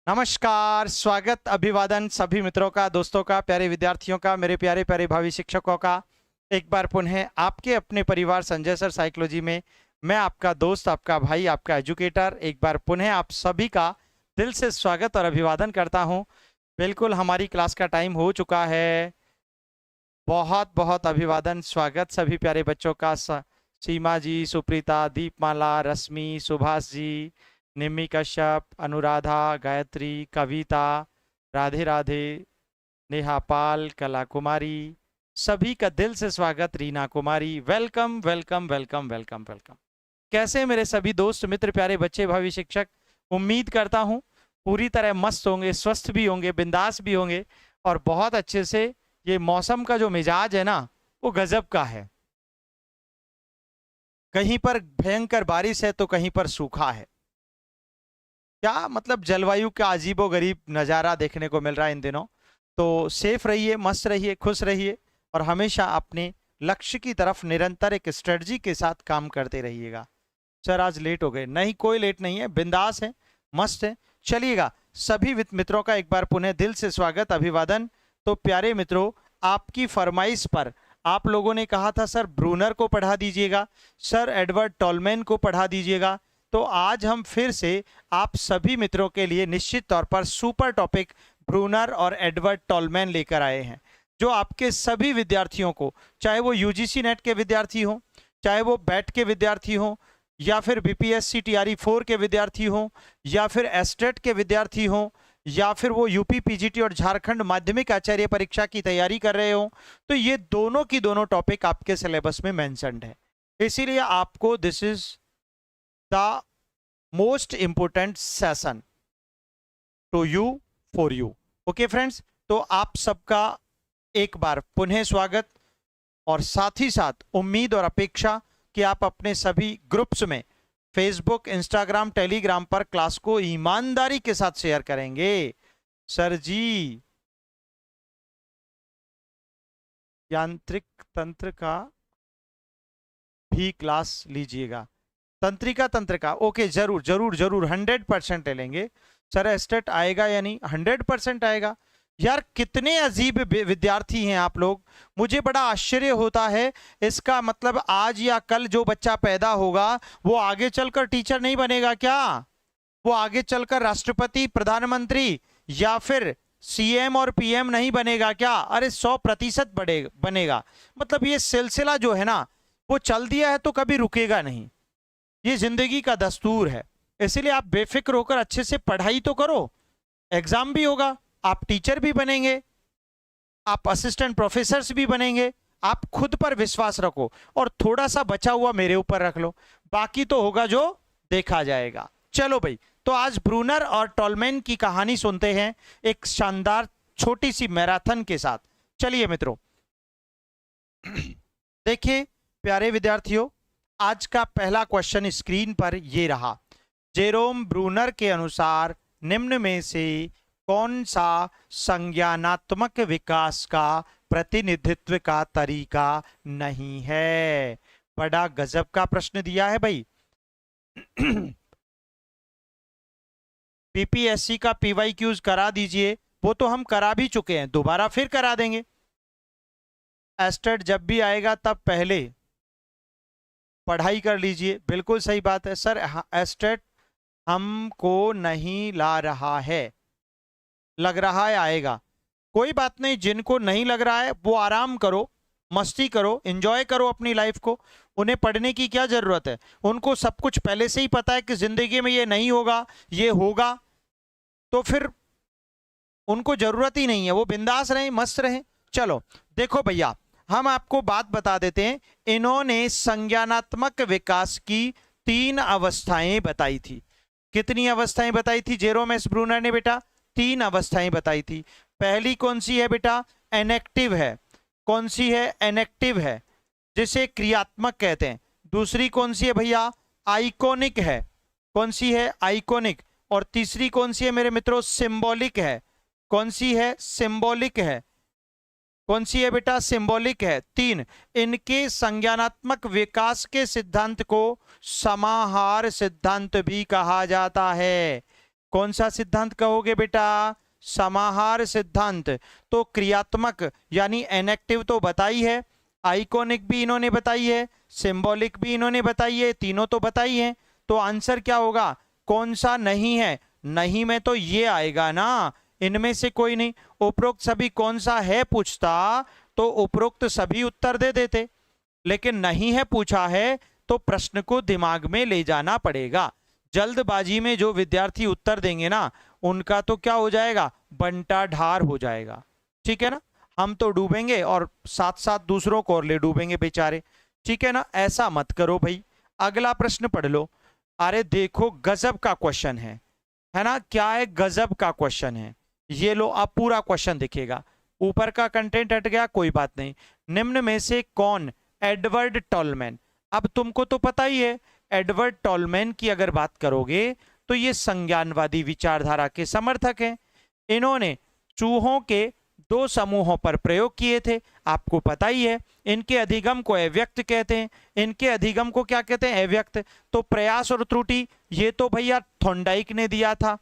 नमस्कार, स्वागत, अभिवादन सभी मित्रों का, दोस्तों का, प्यारे विद्यार्थियों का, मेरे प्यारे प्यारे भावी शिक्षकों का एक बार पुनः आपके अपने परिवार संजय सर साइकोलॉजी में मैं आपका दोस्त, आपका भाई, आपका एजुकेटर एक बार पुनः आप सभी का दिल से स्वागत और अभिवादन करता हूं। बिल्कुल हमारी क्लास का टाइम हो चुका है। बहुत बहुत अभिवादन, स्वागत सभी प्यारे बच्चों का। सीमा जी, सुप्रीता, दीपमाला, रश्मि, सुभाष जी, निम्मी कश्यप, अनुराधा, गायत्री, कविता, राधे राधे, नेहा पाल, कला कुमारी, सभी का दिल से स्वागत। Reena Kumari, welcome welcome welcome welcome welcome. कैसे मेरे सभी दोस्त मित्र प्यारे बच्चे भावी शिक्षक, उम्मीद करता हूं पूरी तरह मस्त होंगे, स्वस्थ भी होंगे, बिंदास भी होंगे और बहुत अच्छे से। ये मौसम का जो मिजाज है ना, वो गजब का है। कहीं पर भयंकर बारिश है तो कहीं पर सूखा है। क्या मतलब जलवायु का अजीबो गरीब नज़ारा देखने को मिल रहा है इन दिनों। तो सेफ रहिए, मस्त रहिए, खुश रहिए और हमेशा अपने लक्ष्य की तरफ निरंतर एक स्ट्रेटजी के साथ काम करते रहिएगा। सर आज लेट हो गए, नहीं कोई लेट नहीं है, बिंदास है, मस्त है। चलिएगा, सभी मित्रों का एक बार पुनः दिल से स्वागत, अभिवादन। तो प्यारे मित्रों, आपकी फरमाइश पर आप लोगों ने कहा था सर ब्रूनर को पढ़ा दीजिएगा, सर एडवर्ड टॉलमैन को पढ़ा दीजिएगा। तो आज हम फिर से आप सभी मित्रों के लिए निश्चित तौर पर सुपर टॉपिक ब्रूनर और एडवर्ड टॉलमैन लेकर आए हैं, जो आपके सभी विद्यार्थियों को, चाहे वो यूजीसी नेट के विद्यार्थी हों, चाहे वो बैट के विद्यार्थी हों, या फिर बीपीएससी टीआरई 4 के विद्यार्थी हों, या फिर एस्टेट के विद्यार्थी हों, या फिर वो यूपी पीजीटी और झारखंड माध्यमिक आचार्य परीक्षा की तैयारी कर रहे हो, तो ये दोनों की दोनों टॉपिक आपके सिलेबस में मेंशन्ड है। इसीलिए आपको this is the most important session to you, for you. Okay friends, तो आप सबका एक बार पुनः स्वागत और साथ ही साथ उम्मीद और अपेक्षा कि आप अपने सभी ग्रुप्स में फेसबुक, इंस्टाग्राम, टेलीग्राम पर क्लास को ईमानदारी के साथ शेयर करेंगे। सर जी, यांत्रिक तंत्र का भी क्लास लीजिएगा। तंत्रिका तंत्र का, ओके, जरूर जरूर जरूर 100% ले लेंगे। सर एस्टेट आएगा या नहीं? 100% आएगा। यार कितने अजीब विद्यार्थी हैं आप लोग, मुझे बड़ा आश्चर्य होता है। इसका मतलब आज या कल जो बच्चा पैदा होगा वो आगे चलकर टीचर नहीं बनेगा क्या? वो आगे चलकर राष्ट्रपति, प्रधानमंत्री या फिर सीएम और पीएम नहीं बनेगा क्या? अरे 100% बनेगा। मतलब ये सिलसिला जो है ना, वो चल दिया है तो कभी रुकेगा नहीं। ये जिंदगी का दस्तूर है। इसीलिए आप बेफिक्र होकर अच्छे से पढ़ाई तो करो, एग्जाम भी होगा, आप टीचर भी बनेंगे, आप असिस्टेंट प्रोफेसर भी बनेंगे। आप खुद पर विश्वास रखो और थोड़ा सा बचा हुआ मेरे ऊपर रख लो, बाकी तो होगा जो देखा जाएगा। चलो भाई, तो आज ब्रूनर और टॉलमैन की कहानी सुनते हैं एक शानदार छोटी सी मैराथन के साथ। चलिए मित्रों, देखिए प्यारे विद्यार्थियों, आज का पहला क्वेश्चन स्क्रीन पर ये रहा। जेरोम ब्रूनर के अनुसार निम्न में से कौन सा संज्ञानात्मक विकास का प्रतिनिधित्व का तरीका नहीं है? बड़ा गजब का प्रश्न दिया है भाई। पीपीएससी का पीवाईक्यूज करा दीजिए, वो तो हम करा भी चुके हैं, दोबारा फिर करा देंगे। एस्टेट जब भी आएगा तब पहले पढ़ाई कर लीजिए। बिल्कुल सही बात है सर, एस्टेट हमको नहीं ला रहा है, लग रहा है आएगा। कोई बात नहीं, जिनको नहीं लग रहा है वो आराम करो, मस्ती करो, एंजॉय करो अपनी लाइफ को। उन्हें पढ़ने की क्या जरूरत है? उनको सब कुछ पहले से ही पता है कि जिंदगी में ये नहीं होगा, ये होगा, तो फिर उनको जरूरत ही नहीं है, वो बिंदास रहें, मस्त रहें। चलो देखो भैया, हम आपको बात बता देते हैं। इन्होंने संज्ञानात्मक विकास की 3 अवस्थाएं बताई थी। कितनी अवस्थाएं बताई थी जेरोम एस ब्रूनर ने बेटा? 3 अवस्थाएं बताई थी। पहली कौन सी है बेटा? इनएक्टिव है। कौन सी है? इनएक्टिव है, जिसे क्रियात्मक कहते हैं। दूसरी कौन सी है भैया? आइकोनिक है। कौन सी है? आइकोनिक। और तीसरी कौन सी है मेरे मित्रों? सिंबॉलिक है। कौन सी है? सिंबॉलिक है। कौन सी है बेटा? सिंबॉलिक है। 3, इनके संज्ञानात्मक विकास के सिद्धांत को समाहार सिद्धांत भी कहा जाता है। कौन सा सिद्धांत कहोगे बेटा? समाहार सिद्धांत। तो क्रियात्मक यानी एनेक्टिव तो बताई है, आइकॉनिक भी इन्होंने बताई है, सिंबॉलिक भी इन्होंने बताई है, तीनों तो बताई है। तो आंसर क्या होगा? कौन सा नहीं है? नहीं में तो ये आएगा ना, इनमें से कोई नहीं। उपरोक्त सभी कौन सा है पूछता तो उपरोक्त सभी उत्तर दे देते, लेकिन नहीं है पूछा है तो प्रश्न को दिमाग में ले जाना पड़ेगा। जल्दबाजी में जो विद्यार्थी उत्तर देंगे ना, उनका तो क्या हो जाएगा? बंटा ढार हो जाएगा। ठीक है ना? हम तो डूबेंगे और साथ साथ दूसरों को और ले डूबेंगे बेचारे। ठीक है ना? ऐसा मत करो भाई। अगला प्रश्न पढ़ लो। अरे देखो गजब का क्वेश्चन है ना? क्या है? गजब का क्वेश्चन है। ये लो, अब पूरा क्वेश्चन दिखेगा। ऊपर का कंटेंट हट गया, कोई बात नहीं। निम्न में से कौन एडवर्ड टॉलमैन, अब तुमको तो पता ही है एडवर्ड टॉलमैन की अगर बात करोगे तो ये संज्ञानवादी विचारधारा के समर्थक हैं। इन्होंने चूहों के दो समूहों पर प्रयोग किए थे, आपको पता ही है। इनके अधिगम को अव्यक्त कहते हैं। इनके अधिगम को क्या कहते हैं? अव्यक्त। तो प्रयास और त्रुटि ये तो भैया थॉर्नडाइक ने दिया था।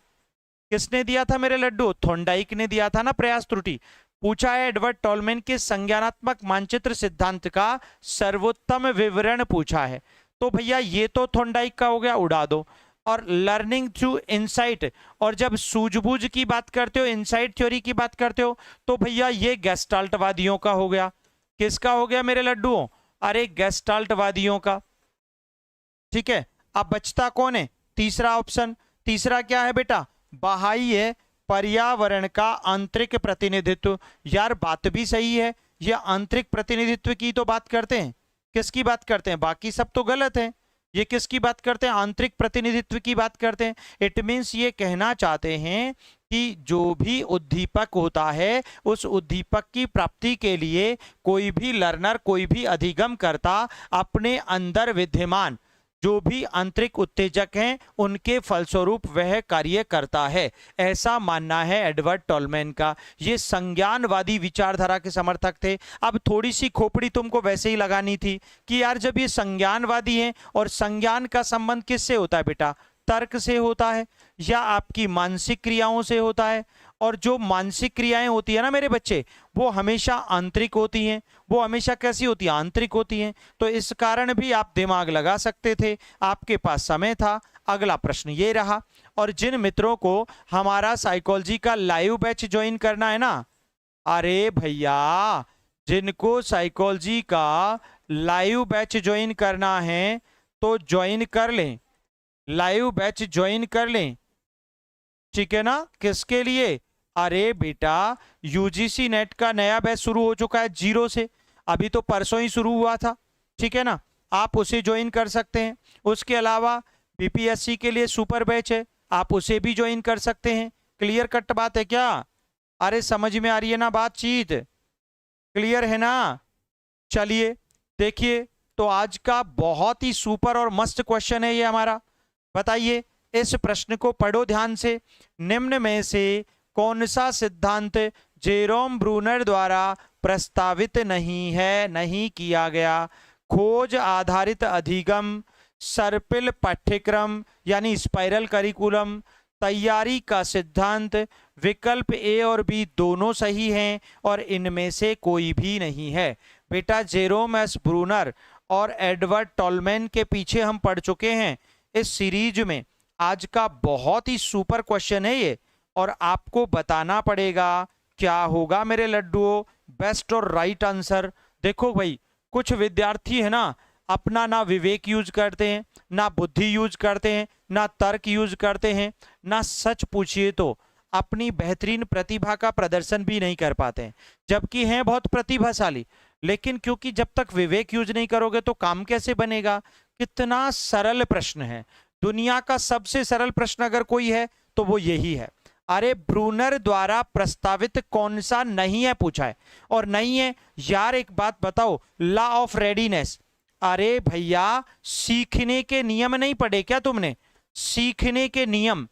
किसने दिया था मेरे लड्डू? थॉर्नडाइक ने दिया था ना प्रयास त्रुटि। पूछा है एडवर्ड टॉलमैन के संज्ञानात्मक मानचित्र सिद्धांत का सर्वोत्तम विवरण पूछा है। तो भैया ये तो थॉर्नडाइक का हो गया, उड़ा दो। और लर्निंग थ्रू इनसाइट, और जब सूझबूझ की बात करते हो, इनसाइट थ्योरी की बात करते हो, तो भैया ये गेस्टाल्टवादियों का हो गया। किसका हो गया मेरे लड्डुओं? अरे गेस्टाल्टवादियों का। ठीक है, अब बचता कौन है? तीसरा ऑप्शन। तीसरा क्या है बेटा? बाह्य पर्यावरण का आंतरिक प्रतिनिधित्व। यार बात भी सही है, ये आंतरिक प्रतिनिधित्व की तो बात करते हैं। किसकी बात करते हैं? बाकी सब तो गलत है। ये किसकी बात करते हैं? आंतरिक प्रतिनिधित्व की बात करते हैं। इट मीन्स ये कहना चाहते हैं कि जो भी उद्दीपक होता है, उस उद्दीपक की प्राप्ति के लिए कोई भी लर्नर, कोई भी अधिगम करता अपने अंदर विद्यमान जो भी आंतरिक उत्तेजक हैं उनके फलस्वरूप वह कार्य करता है। ऐसा मानना है एडवर्ड टॉलमैन का। ये संज्ञानवादी विचारधारा के समर्थक थे। अब थोड़ी सी खोपड़ी तुमको वैसे ही लगानी थी कि यार जब ये संज्ञानवादी हैं, और संज्ञान का संबंध किससे होता है बेटा? तर्क से होता है या आपकी मानसिक क्रियाओं से होता है। और जो मानसिक क्रियाएं होती है ना मेरे बच्चे, वो हमेशा आंतरिक होती हैं। वो हमेशा कैसी होती है? आंतरिक होती हैं। तो इस कारण भी आप दिमाग लगा सकते थे, आपके पास समय था। अगला प्रश्न ये रहा। और जिन मित्रों को हमारा साइकोलॉजी का लाइव बैच ज्वाइन करना है ना, अरे भैया जिनको साइकोलॉजी का लाइव बैच ज्वाइन करना है तो ज्वाइन कर लें, लाइव बैच ज्वाइन कर लें। ठीक है ना? किसके लिए? अरे बेटा यूजीसी नेट का नया बैच शुरू हो चुका है 0 से, अभी तो परसों ही शुरू हुआ था। ठीक है ना? आप उसे ज्वाइन कर सकते हैं। उसके अलावा बीपीएससी के लिए सुपर बैच है, आप उसे भी ज्वाइन कर सकते हैं। क्लियर कट बात है क्या? अरे समझ में आ रही है ना बातचीत? क्लियर है ना? चलिए देखिए, तो आज का बहुत ही सुपर और मस्त क्वेश्चन है ये हमारा। बताइए, इस प्रश्न को पढ़ो ध्यान से। निम्न में से कौन सा सिद्धांत जेरोम ब्रूनर द्वारा प्रस्तावित नहीं है, नहीं किया गया? खोज आधारित अधिगम, सर्पिल पाठ्यक्रम यानी स्पाइरल करिकुलम, तैयारी का सिद्धांत। विकल्प ए और बी दोनों सही हैं और इनमें से कोई भी नहीं है। बेटा जेरोम एस ब्रूनर और एडवर्ड टॉलमैन के पीछे हम पढ़ चुके हैं इस सीरीज में। आज का बहुत ही सुपर क्वेश्चन है ये, और आपको बताना पड़ेगा क्या होगा मेरे लड्डुओं, बेस्ट और राइट आंसर। देखो भाई, कुछ विद्यार्थी है ना, अपना ना विवेक यूज करते हैं, ना बुद्धि यूज करते हैं, ना तर्क यूज करते हैं, ना सच पूछिए तो अपनी बेहतरीन प्रतिभा का प्रदर्शन भी नहीं कर पाते हैं, जबकि हैं बहुत प्रतिभाशाली। लेकिन क्योंकि जब तक विवेक यूज नहीं करोगे तो काम कैसे बनेगा? कितना सरल प्रश्न है। दुनिया का सबसे सरल प्रश्न अगर कोई है तो वो यही है। अरे ब्रूनर द्वारा प्रस्तावित कौन सा नहीं है पूछा है, और नहीं है यार। एक बात बताओ, लॉ ऑफ रेडीनेस। अरे भैया सीखने के नियम नहीं पढ़े क्या तुमने? सीखने के नियम,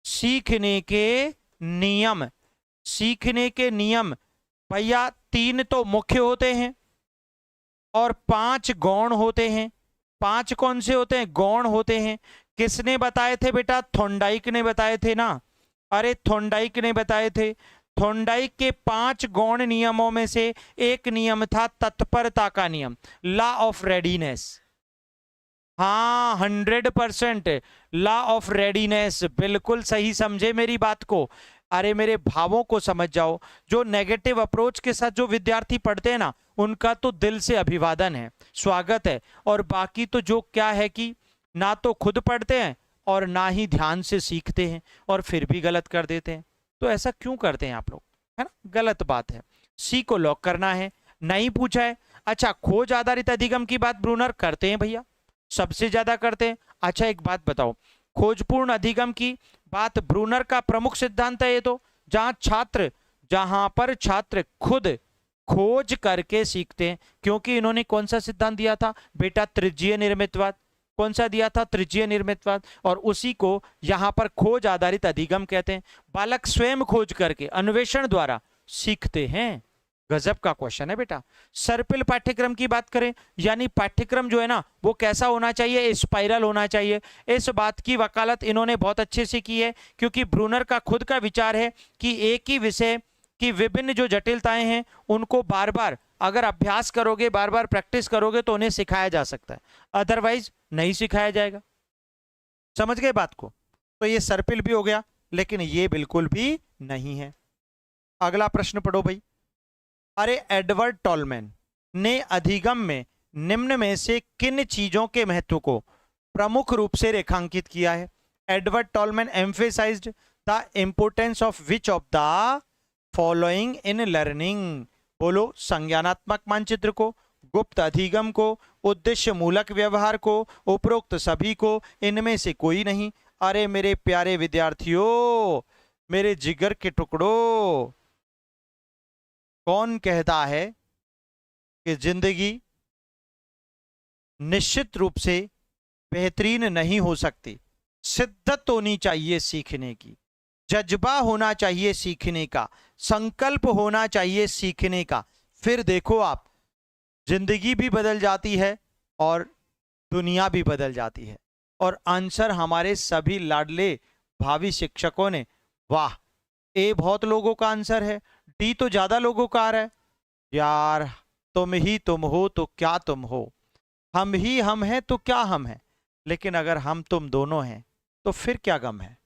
सीखने के नियम, सीखने के नियम भैया 3 तो मुख्य होते हैं और 5 गौण होते हैं। 5 कौन से होते हैं? गौण होते हैं। किसने बताए थे बेटा? थॉर्नडाइक ने बताए थे ना। अरे थॉर्नडाइक ने बताए थे। थॉर्नडाइक के 5 गौण नियमों में से एक नियम था तत्परता का नियम, लॉ ऑफ रेडीनेस। हाँ 100% लॉ ऑफ रेडीनेस, बिल्कुल सही समझे मेरी बात को। अरे मेरे भावों को समझ जाओ। जो नेगेटिव अप्रोच के साथ जो विद्यार्थी पढ़ते हैं ना, उनका तो दिल से अभिवादन है, स्वागत है। और बाकी तो जो क्या है कि ना तो खुद पढ़ते हैं और ना ही ध्यान से सीखते हैं, और फिर भी गलत कर देते हैं। तो ऐसा क्यों करते हैं आप लोग, है ना? गलत बात है। सी को लॉक करना है। नहीं पूछा है। अच्छा, खोज आधारित अधिगम की बात ब्रूनर करते हैं भैया, सबसे ज्यादा करते हैं। अच्छा एक बात बताओ, खोजपूर्ण अधिगम की बात ब्रूनर का प्रमुख सिद्धांत है ये तो, जहां पर छात्र खुद खोज करके सीखते हैं। क्योंकि इन्होंने कौन सा सिद्धांत दिया था बेटा? त्रिज्यीय निर्मितवाद। कौन सा दिया था? त्रिज्यीय निर्मितवाद। और उसी को यहां पर खोज आधारित अधिगम कहते हैं। बालक स्वयं खोज करके अन्वेषण द्वारा सीखते हैं। गजब का क्वेश्चन है बेटा। सर्पिल पाठ्यक्रम की बात करें, यानी पाठ्यक्रम जो है ना वो कैसा होना चाहिए? स्पाइरल होना चाहिए। इस बात की वकालत इन्होंने बहुत अच्छे से की है, क्योंकि ब्रूनर का खुद का विचार है कि एक ही विषय की विभिन्न जो जटिलताएं हैं उनको बार बार अगर अभ्यास करोगे, बार बार प्रैक्टिस करोगे तो उन्हें सिखाया जा सकता है, अदरवाइज नहीं सिखाया जाएगा। समझ गए बात को? तो ये सर्पिल भी हो गया, लेकिन ये बिल्कुल भी नहीं है। अगला प्रश्न पढ़ो भाई। अरे एडवर्ड टॉलमैन ने अधिगम में निम्न में से किन चीजों के महत्व को प्रमुख रूप से रेखांकित किया है? Edward tall man emphasised the importance of which of the following in learning? बोलो, संज्ञानात्मक मानचित्र को, गुप्त अधिगम को, उद्देश्य मूलक व्यवहार को, उपरोक्त सभी को, इनमें से कोई नहीं। अरे मेरे प्यारे विद्यार्थियों, मेरे जिगर के टुकड़ों, कौन कहता है कि जिंदगी निश्चित रूप से बेहतरीन नहीं हो सकती? शिद्दत होनी चाहिए सीखने की, जज्बा होना चाहिए सीखने का, संकल्प होना चाहिए सीखने का। फिर देखो आप, जिंदगी भी बदल जाती है और दुनिया भी बदल जाती है। और आंसर हमारे सभी लाडले भावी शिक्षकों ने, वाह, ए बहुत लोगों का आंसर है, डी तो ज्यादा लोगों का आ रहा है। यार तुम ही तुम हो तो क्या तुम हो, हम ही हम हैं तो क्या हम हैं। लेकिन अगर हम तुम दोनों हैं तो फिर क्या गम है?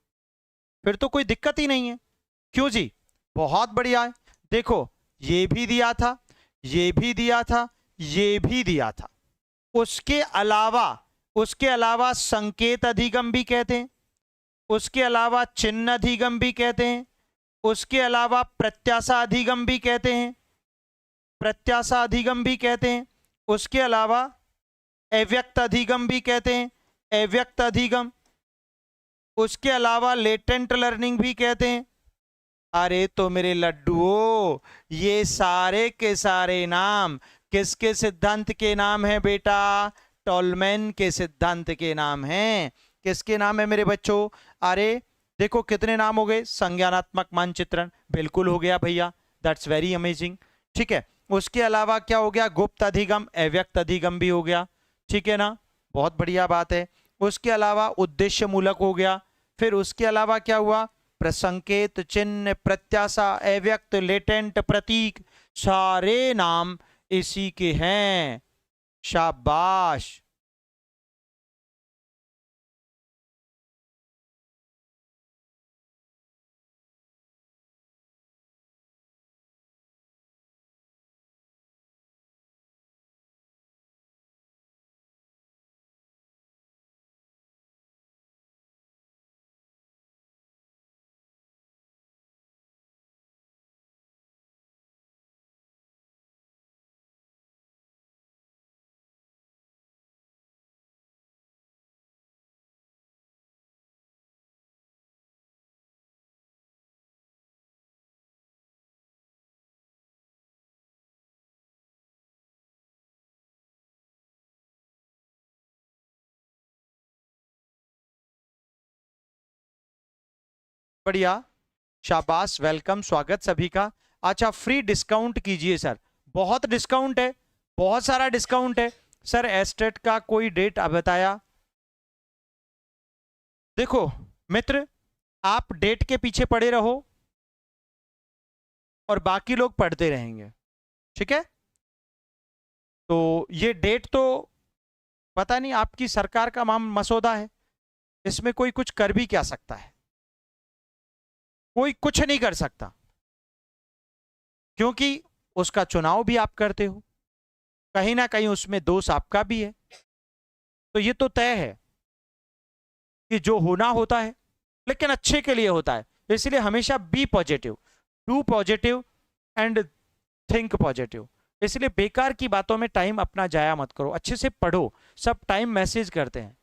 फिर तो कोई दिक्कत ही नहीं है। क्यों जी? बहुत बढ़िया है। देखो, ये भी दिया था, ये भी दिया था, ये भी दिया था। उसके अलावा संकेत अधिगम भी कहते हैं, उसके अलावा चिन्ह अधिगम भी कहते हैं, उसके अलावा प्रत्याशा अधिगम भी कहते हैं, प्रत्याशा अधिगम भी कहते हैं, उसके अलावा अव्यक्त अधिगम भी कहते हैं, अव्यक्त अधिगम, उसके अलावा लेटेंट लर्निंग भी कहते हैं। अरे तो मेरे लड्डुओं, ये सारे के सारे नाम किसके सिद्धांत के नाम है बेटा? टॉलमैन के सिद्धांत के नाम हैं। किसके नाम है मेरे बच्चों? अरे देखो कितने नाम हो गए। संज्ञानात्मक मानचित्रण बिल्कुल हो गया भैया, दैट्स वेरी अमेजिंग। ठीक है, उसके अलावा क्या हो गया? गुप्त अधिगम, अव्यक्त अधिगम भी हो गया। ठीक है ना, बहुत बढ़िया बात है। उसके अलावा उद्देश्य मूलक हो गया। फिर उसके अलावा क्या हुआ? प्रसंकेत, चिन्ह, प्रत्याशा, अव्यक्त, लेटेंट, प्रतीक, सारे नाम इसी के हैं। शाबाश। बढ़िया, शाबाश, वेलकम, स्वागत सभी का। अच्छा, फ्री डिस्काउंट कीजिए सर, बहुत डिस्काउंट है, बहुत सारा डिस्काउंट है सर। एस्टेट का कोई डेट बताया? देखो मित्र, आप डेट के पीछे पड़े रहो और बाकी लोग पढ़ते रहेंगे, ठीक है। तो ये डेट तो पता नहीं, आपकी सरकार का मसौदा है, इसमें कोई कुछ कर भी क्या सकता है? कोई कुछ नहीं कर सकता, क्योंकि उसका चुनाव भी आप करते हो, कहीं ना कहीं उसमें दोष आपका भी है। तो ये तो तय है कि जो होना होता है, लेकिन अच्छे के लिए होता है। इसलिए हमेशा be positive, do positive and think positive. इसलिए बेकार की बातों में टाइम अपना जाया मत करो, अच्छे से पढ़ो। सब टाइम मैसेज करते हैं,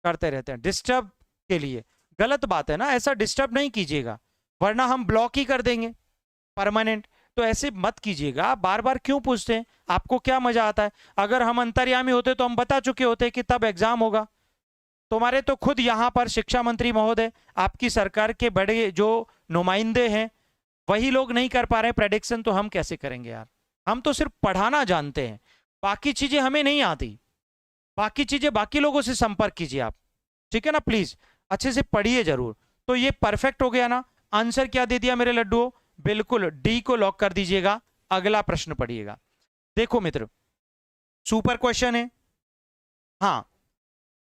करते रहते हैं डिस्टर्ब के लिए। गलत बात है ना, ऐसा डिस्टर्ब नहीं कीजिएगा, वरना हम ब्लॉक ही कर देंगे परमानेंट। तो ऐसे मत कीजिएगा। बार बार क्यों पूछते हैं? आपको क्या मजा आता है? अगर हम अंतर्यामी होते तो हम बता चुके होते कि तब एग्जाम होगा। तुम्हारे तो खुद यहां पर शिक्षा मंत्री महोदय, आपकी सरकार के बड़े जो नुमाइंदे हैं, वही लोग नहीं कर पा रहे प्रेडिक्शन, तो हम कैसे करेंगे यार? हम तो सिर्फ पढ़ाना जानते हैं, बाकी चीजें हमें नहीं आती। बाकी चीजें बाकी लोगों से संपर्क कीजिए आप, ठीक है ना। प्लीज अच्छे से पढ़िए जरूर। तो ये परफेक्ट हो गया ना। आंसर क्या दे दिया मेरे लड्डुओं? बिल्कुल डी को लॉक कर दीजिएगा। अगला प्रश्न पढ़िएगा। देखो मित्र, सुपर क्वेश्चन है। हाँ,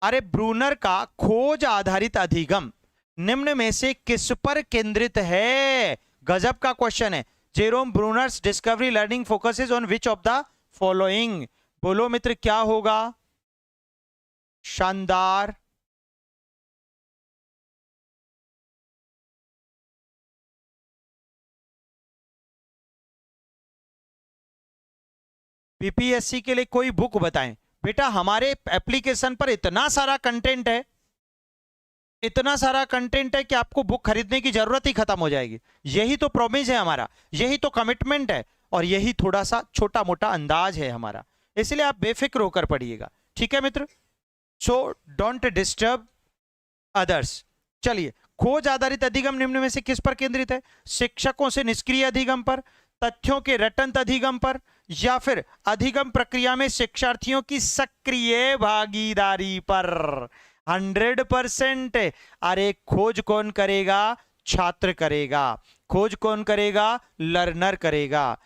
अरे ब्रूनर का खोज आधारित अधिगम निम्न में से किस पर केंद्रित है? गजब का क्वेश्चन है। Jerome Brunner's discovery learning focuses on which of the following? बोलो मित्र, क्या होगा? शानदार। बीपीएससी के लिए कोई बुक बताएं। बेटा हमारे एप्लीकेशन पर इतना सारा कंटेंट है, इतना सारा कंटेंट है कि आपको बुक खरीदने की जरूरत ही खत्म हो जाएगी। यही तो प्रॉमिस है हमारा, यही तो कमिटमेंट है, और यही थोड़ा सा छोटा मोटा अंदाज है हमारा। इसलिए आप बेफिक्र होकर पढ़िएगा, ठीक है मित्र। So don't disturb others. चलिए, खोज आधारित अधिगम निम्न में से किस पर केंद्रित है? शिक्षकों से निष्क्रिय अधिगम पर, तथ्यों के रटंत अधिगम पर, या फिर अधिगम प्रक्रिया में शिक्षार्थियों की सक्रिय भागीदारी पर? 100%। अरे खोज कौन करेगा? छात्र करेगा। खोज कौन करेगा? लर्नर करेगा।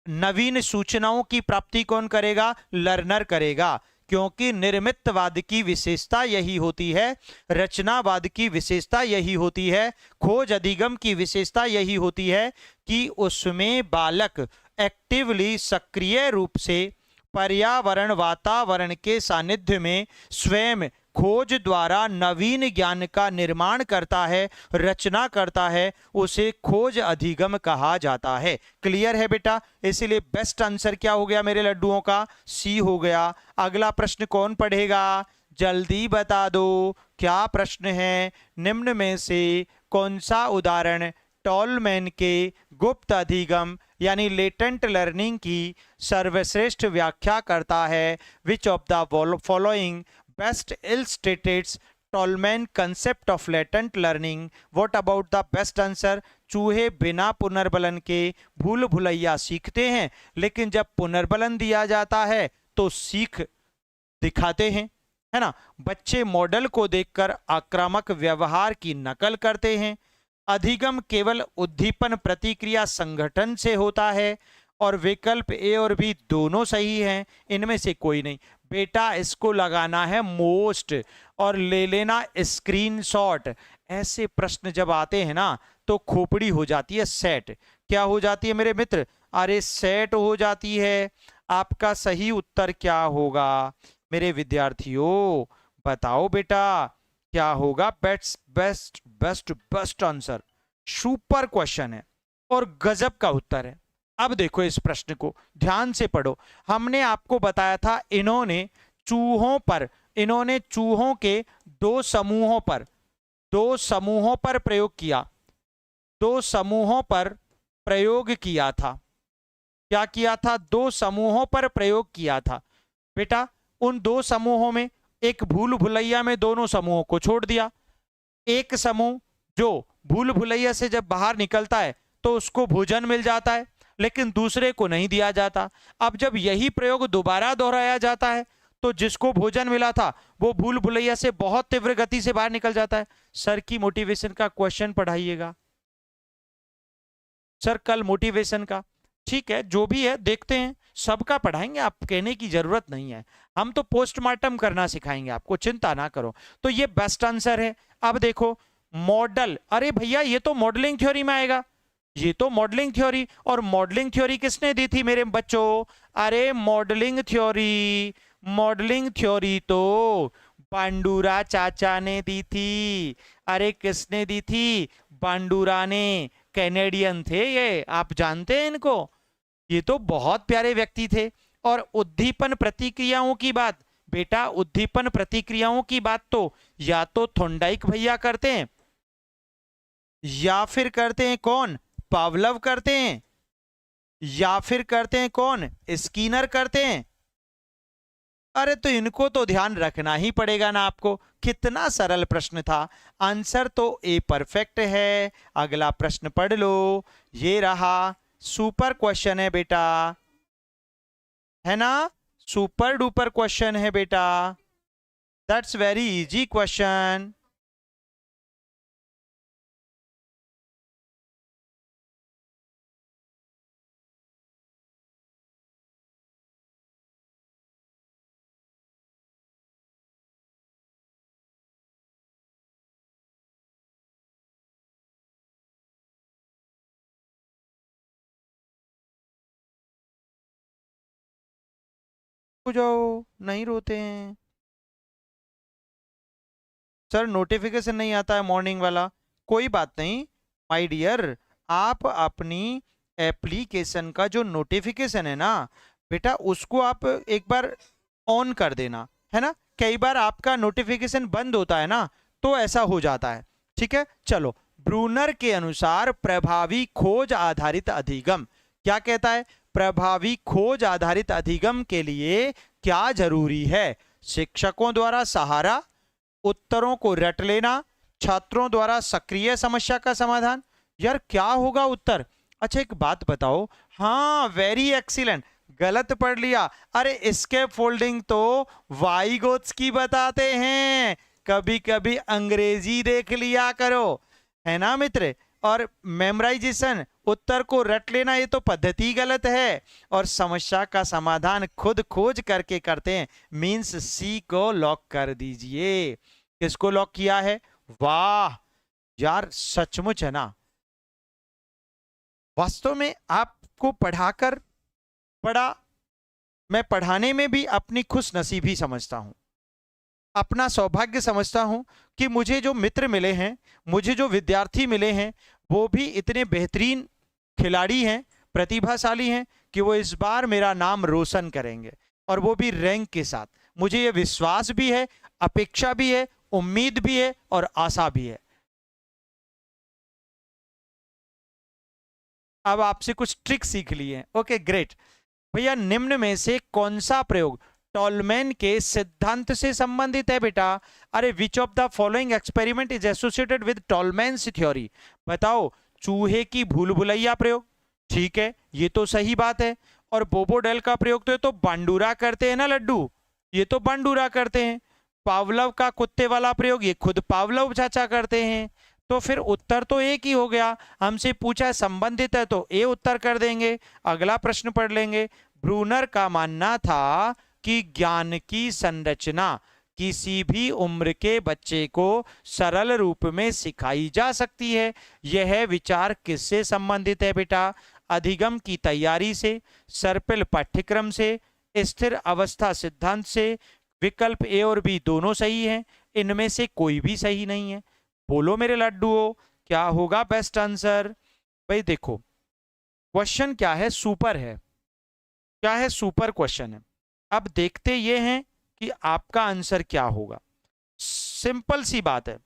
नवीन सूचनाओं की प्राप्ति कौन करेगा? लर्नर करेगा। क्योंकि निर्मितवाद की विशेषता यही होती है, रचनावाद की विशेषता यही होती है, खोज अधिगम की विशेषता यही होती है कि उसमें बालक एक्टिवली, सक्रिय रूप से पर्यावरण, वातावरण के सानिध्य में स्वयं खोज द्वारा नवीन ज्ञान का निर्माण करता है, रचना करता है। उसे खोज अधिगम कहा जाता है। क्लियर है बेटा? इसलिए बेस्ट आंसर क्या हो गया मेरे लड्डुओं का? सी हो गया। अगला प्रश्न कौन पढ़ेगा? जल्दी बता दो, क्या प्रश्न है? निम्न में से कौन सा उदाहरण टॉलमैन के गुप्त अधिगम यानी लेटेंट लर्निंग की सर्वश्रेष्ठ व्याख्या करता है? विच of the following best illustrates Tolman concept of latent learning? What about the best answer? चूहे बिना पुनर्बलन के भूल भुलैया सीखते हैं, लेकिन जब पुनर्बलन दिया जाता है तो सीख दिखाते हैं, है ना। बच्चे मॉडल को देखकर आक्रामक व्यवहार की नकल करते हैं। अधिगम केवल उद्दीपन प्रतिक्रिया संगठन से होता है, और विकल्प ए और बी दोनों सही हैं, इनमें से कोई नहीं। बेटा इसको लगाना है मोस्ट और ले लेना स्क्रीनशॉट। ऐसे प्रश्न जब आते हैं ना तो खोपड़ी हो जाती है सेट। क्या हो जाती है मेरे मित्र? अरे सेट हो जाती है। आपका सही उत्तर क्या होगा मेरे विद्यार्थियों? बताओ बेटा क्या होगा? Best best best best answer. Super question है और गजब का उत्तर है। अब देखो इस प्रश्न को ध्यान से पढ़ो। हमने आपको बताया था इन्होंने चूहों के दो समूहों पर प्रयोग किया। दो समूहों पर प्रयोग किया था। क्या किया था? दो समूहों पर प्रयोग किया था। बेटा उन दो समूहों में एक भूल भुलैया में दोनों समूहों को छोड़ दिया। एक समूह जो भूल भुलैया से जब बाहर निकलता है तो उसको भोजन मिल जाता है, लेकिन दूसरे को नहीं दिया जाता। अब जब यही प्रयोग दोबारा दोहराया जाता है तो जिसको भोजन मिला था वो भूल भुलैया से बहुत तीव्र गति से बाहर निकल जाता है। सर की मोटिवेशन का क्वेश्चन पढ़ाइएगा, सर कल मोटिवेशन का। ठीक है, जो भी है देखते हैं, सबका पढ़ाएंगे, आप कहने की जरूरत नहीं है। हम तो पोस्टमार्टम करना सिखाएंगे आपको, चिंता ना करो। तो ये बेस्ट आंसर है। अब देखो मॉडल, अरे भैया ये तो मॉडलिंग थ्योरी में आएगा, ये तो मॉडलिंग थ्योरी। और मॉडलिंग थ्योरी किसने दी थी मेरे बच्चों? अरे मॉडलिंग थ्योरी तो बांडूरा चाचा ने दी थी। अरे किसने दी थी? बांडूरा ने। कैनेडियन थे ये, आप जानते हैं इनको, ये तो बहुत प्यारे व्यक्ति थे। और उद्दीपन प्रतिक्रियाओं की बात, बेटा उद्दीपन प्रतिक्रियाओं की बात तो या तो थोंडाइक भैया करते हैं, या फिर करते हैं कौन? पावलव करते हैं, या फिर करते हैं कौन? स्कीनर करते हैं। अरे तो इनको तो ध्यान रखना ही पड़ेगा ना आपको। कितना सरल प्रश्न था, आंसर तो ए परफेक्ट है। अगला प्रश्न पढ़ लो, ये रहा, सुपर क्वेश्चन है बेटा, है ना? सुपर डुपर क्वेश्चन है बेटा, दैट्स वेरी इजी क्वेश्चन। हो जाओ, नहीं रोते हैं सर, नोटिफिकेशन नहीं आता है मॉर्निंग वाला। कोई बात नहीं माय डियर, आप अपनी एप्लीकेशन का जो नोटिफिकेशन है ना बेटा, उसको आप एक बार ऑन कर देना, है ना? कई बार आपका नोटिफिकेशन बंद होता है ना, तो ऐसा हो जाता है। ठीक है, चलो। ब्रूनर के अनुसार प्रभावी खोज आधारित अधिगम क्या कहता है? प्रभावी खोज आधारित अधिगम के लिए क्या जरूरी है? शिक्षकों द्वारा सहारा, उत्तरों को रट लेना, छात्रों द्वारा सक्रिय समस्या का समाधान। यार क्या होगा उत्तर? अच्छा एक बात बताओ, हाँ वेरी एक्सीलेंट, गलत पढ़ लिया। अरे एस्केप फोल्डिंग तो वाइगोत्स की बताते हैं, कभी कभी अंग्रेजी देख लिया करो, है ना मित्र? और मेमोराइजेशन, उत्तर को रट लेना, ये तो पद्धति गलत है। और समस्या का समाधान खुद खोज करके करते हैं, मींस सी को लॉक कर दीजिए। किसको लॉक किया है? वाह यार सचमुच है ना, वास्तव में आपको पढ़ाकर बड़ा, मैं पढ़ाने में भी अपनी खुश नसीबी समझता हूं, अपना सौभाग्य समझता हूं कि मुझे जो मित्र मिले हैं, मुझे जो विद्यार्थी मिले हैं, वो भी इतने बेहतरीन खिलाड़ी हैं, प्रतिभाशाली हैं कि वो इस बार मेरा नाम रोशन करेंगे, और वो भी रैंक के साथ। मुझे ये विश्वास भी है, अपेक्षा भी है, उम्मीद भी है और आशा भी है। अब आपसे कुछ ट्रिक सीख लिए। Okay great. भैया निम्न में से कौन सा प्रयोग टॉलमैन के सिद्धांत से संबंधित है बेटा? अरे which of the following experiment is associated with Tolman's theory? बताओ। चूहे की भूल भुलैया प्रयोग, ठीक है ये तो सही बात है। और बोबोडेल का प्रयोग तो ये तो बांडूरा करते हैं ना लड्डू, ये तो बांडूरा करते हैं। पावलव का कुत्ते वाला प्रयोग ये खुद पावलव चाचा करते हैं। तो फिर उत्तर तो एक ही हो गया, हमसे पूछा संबंधित है तो ए उत्तर कर देंगे। अगला प्रश्न पढ़ लेंगे। ब्रूनर का मानना था कि ज्ञान की संरचना किसी भी उम्र के बच्चे को सरल रूप में सिखाई जा सकती है। यह विचार किससे संबंधित है बेटा? अधिगम की तैयारी से, सर्पिल पाठ्यक्रम से, स्थिर अवस्था सिद्धांत से। विकल्प ए और बी दोनों सही हैं, इनमें से कोई भी सही नहीं है। बोलो मेरे लड्डुओं, क्या होगा बेस्ट आंसर? भाई देखो क्वेश्चन क्या है, सुपर है। क्या है? सुपर क्वेश्चन है। अब देखते ये हैं कि आपका आंसर क्या होगा। सिंपल सी बात है,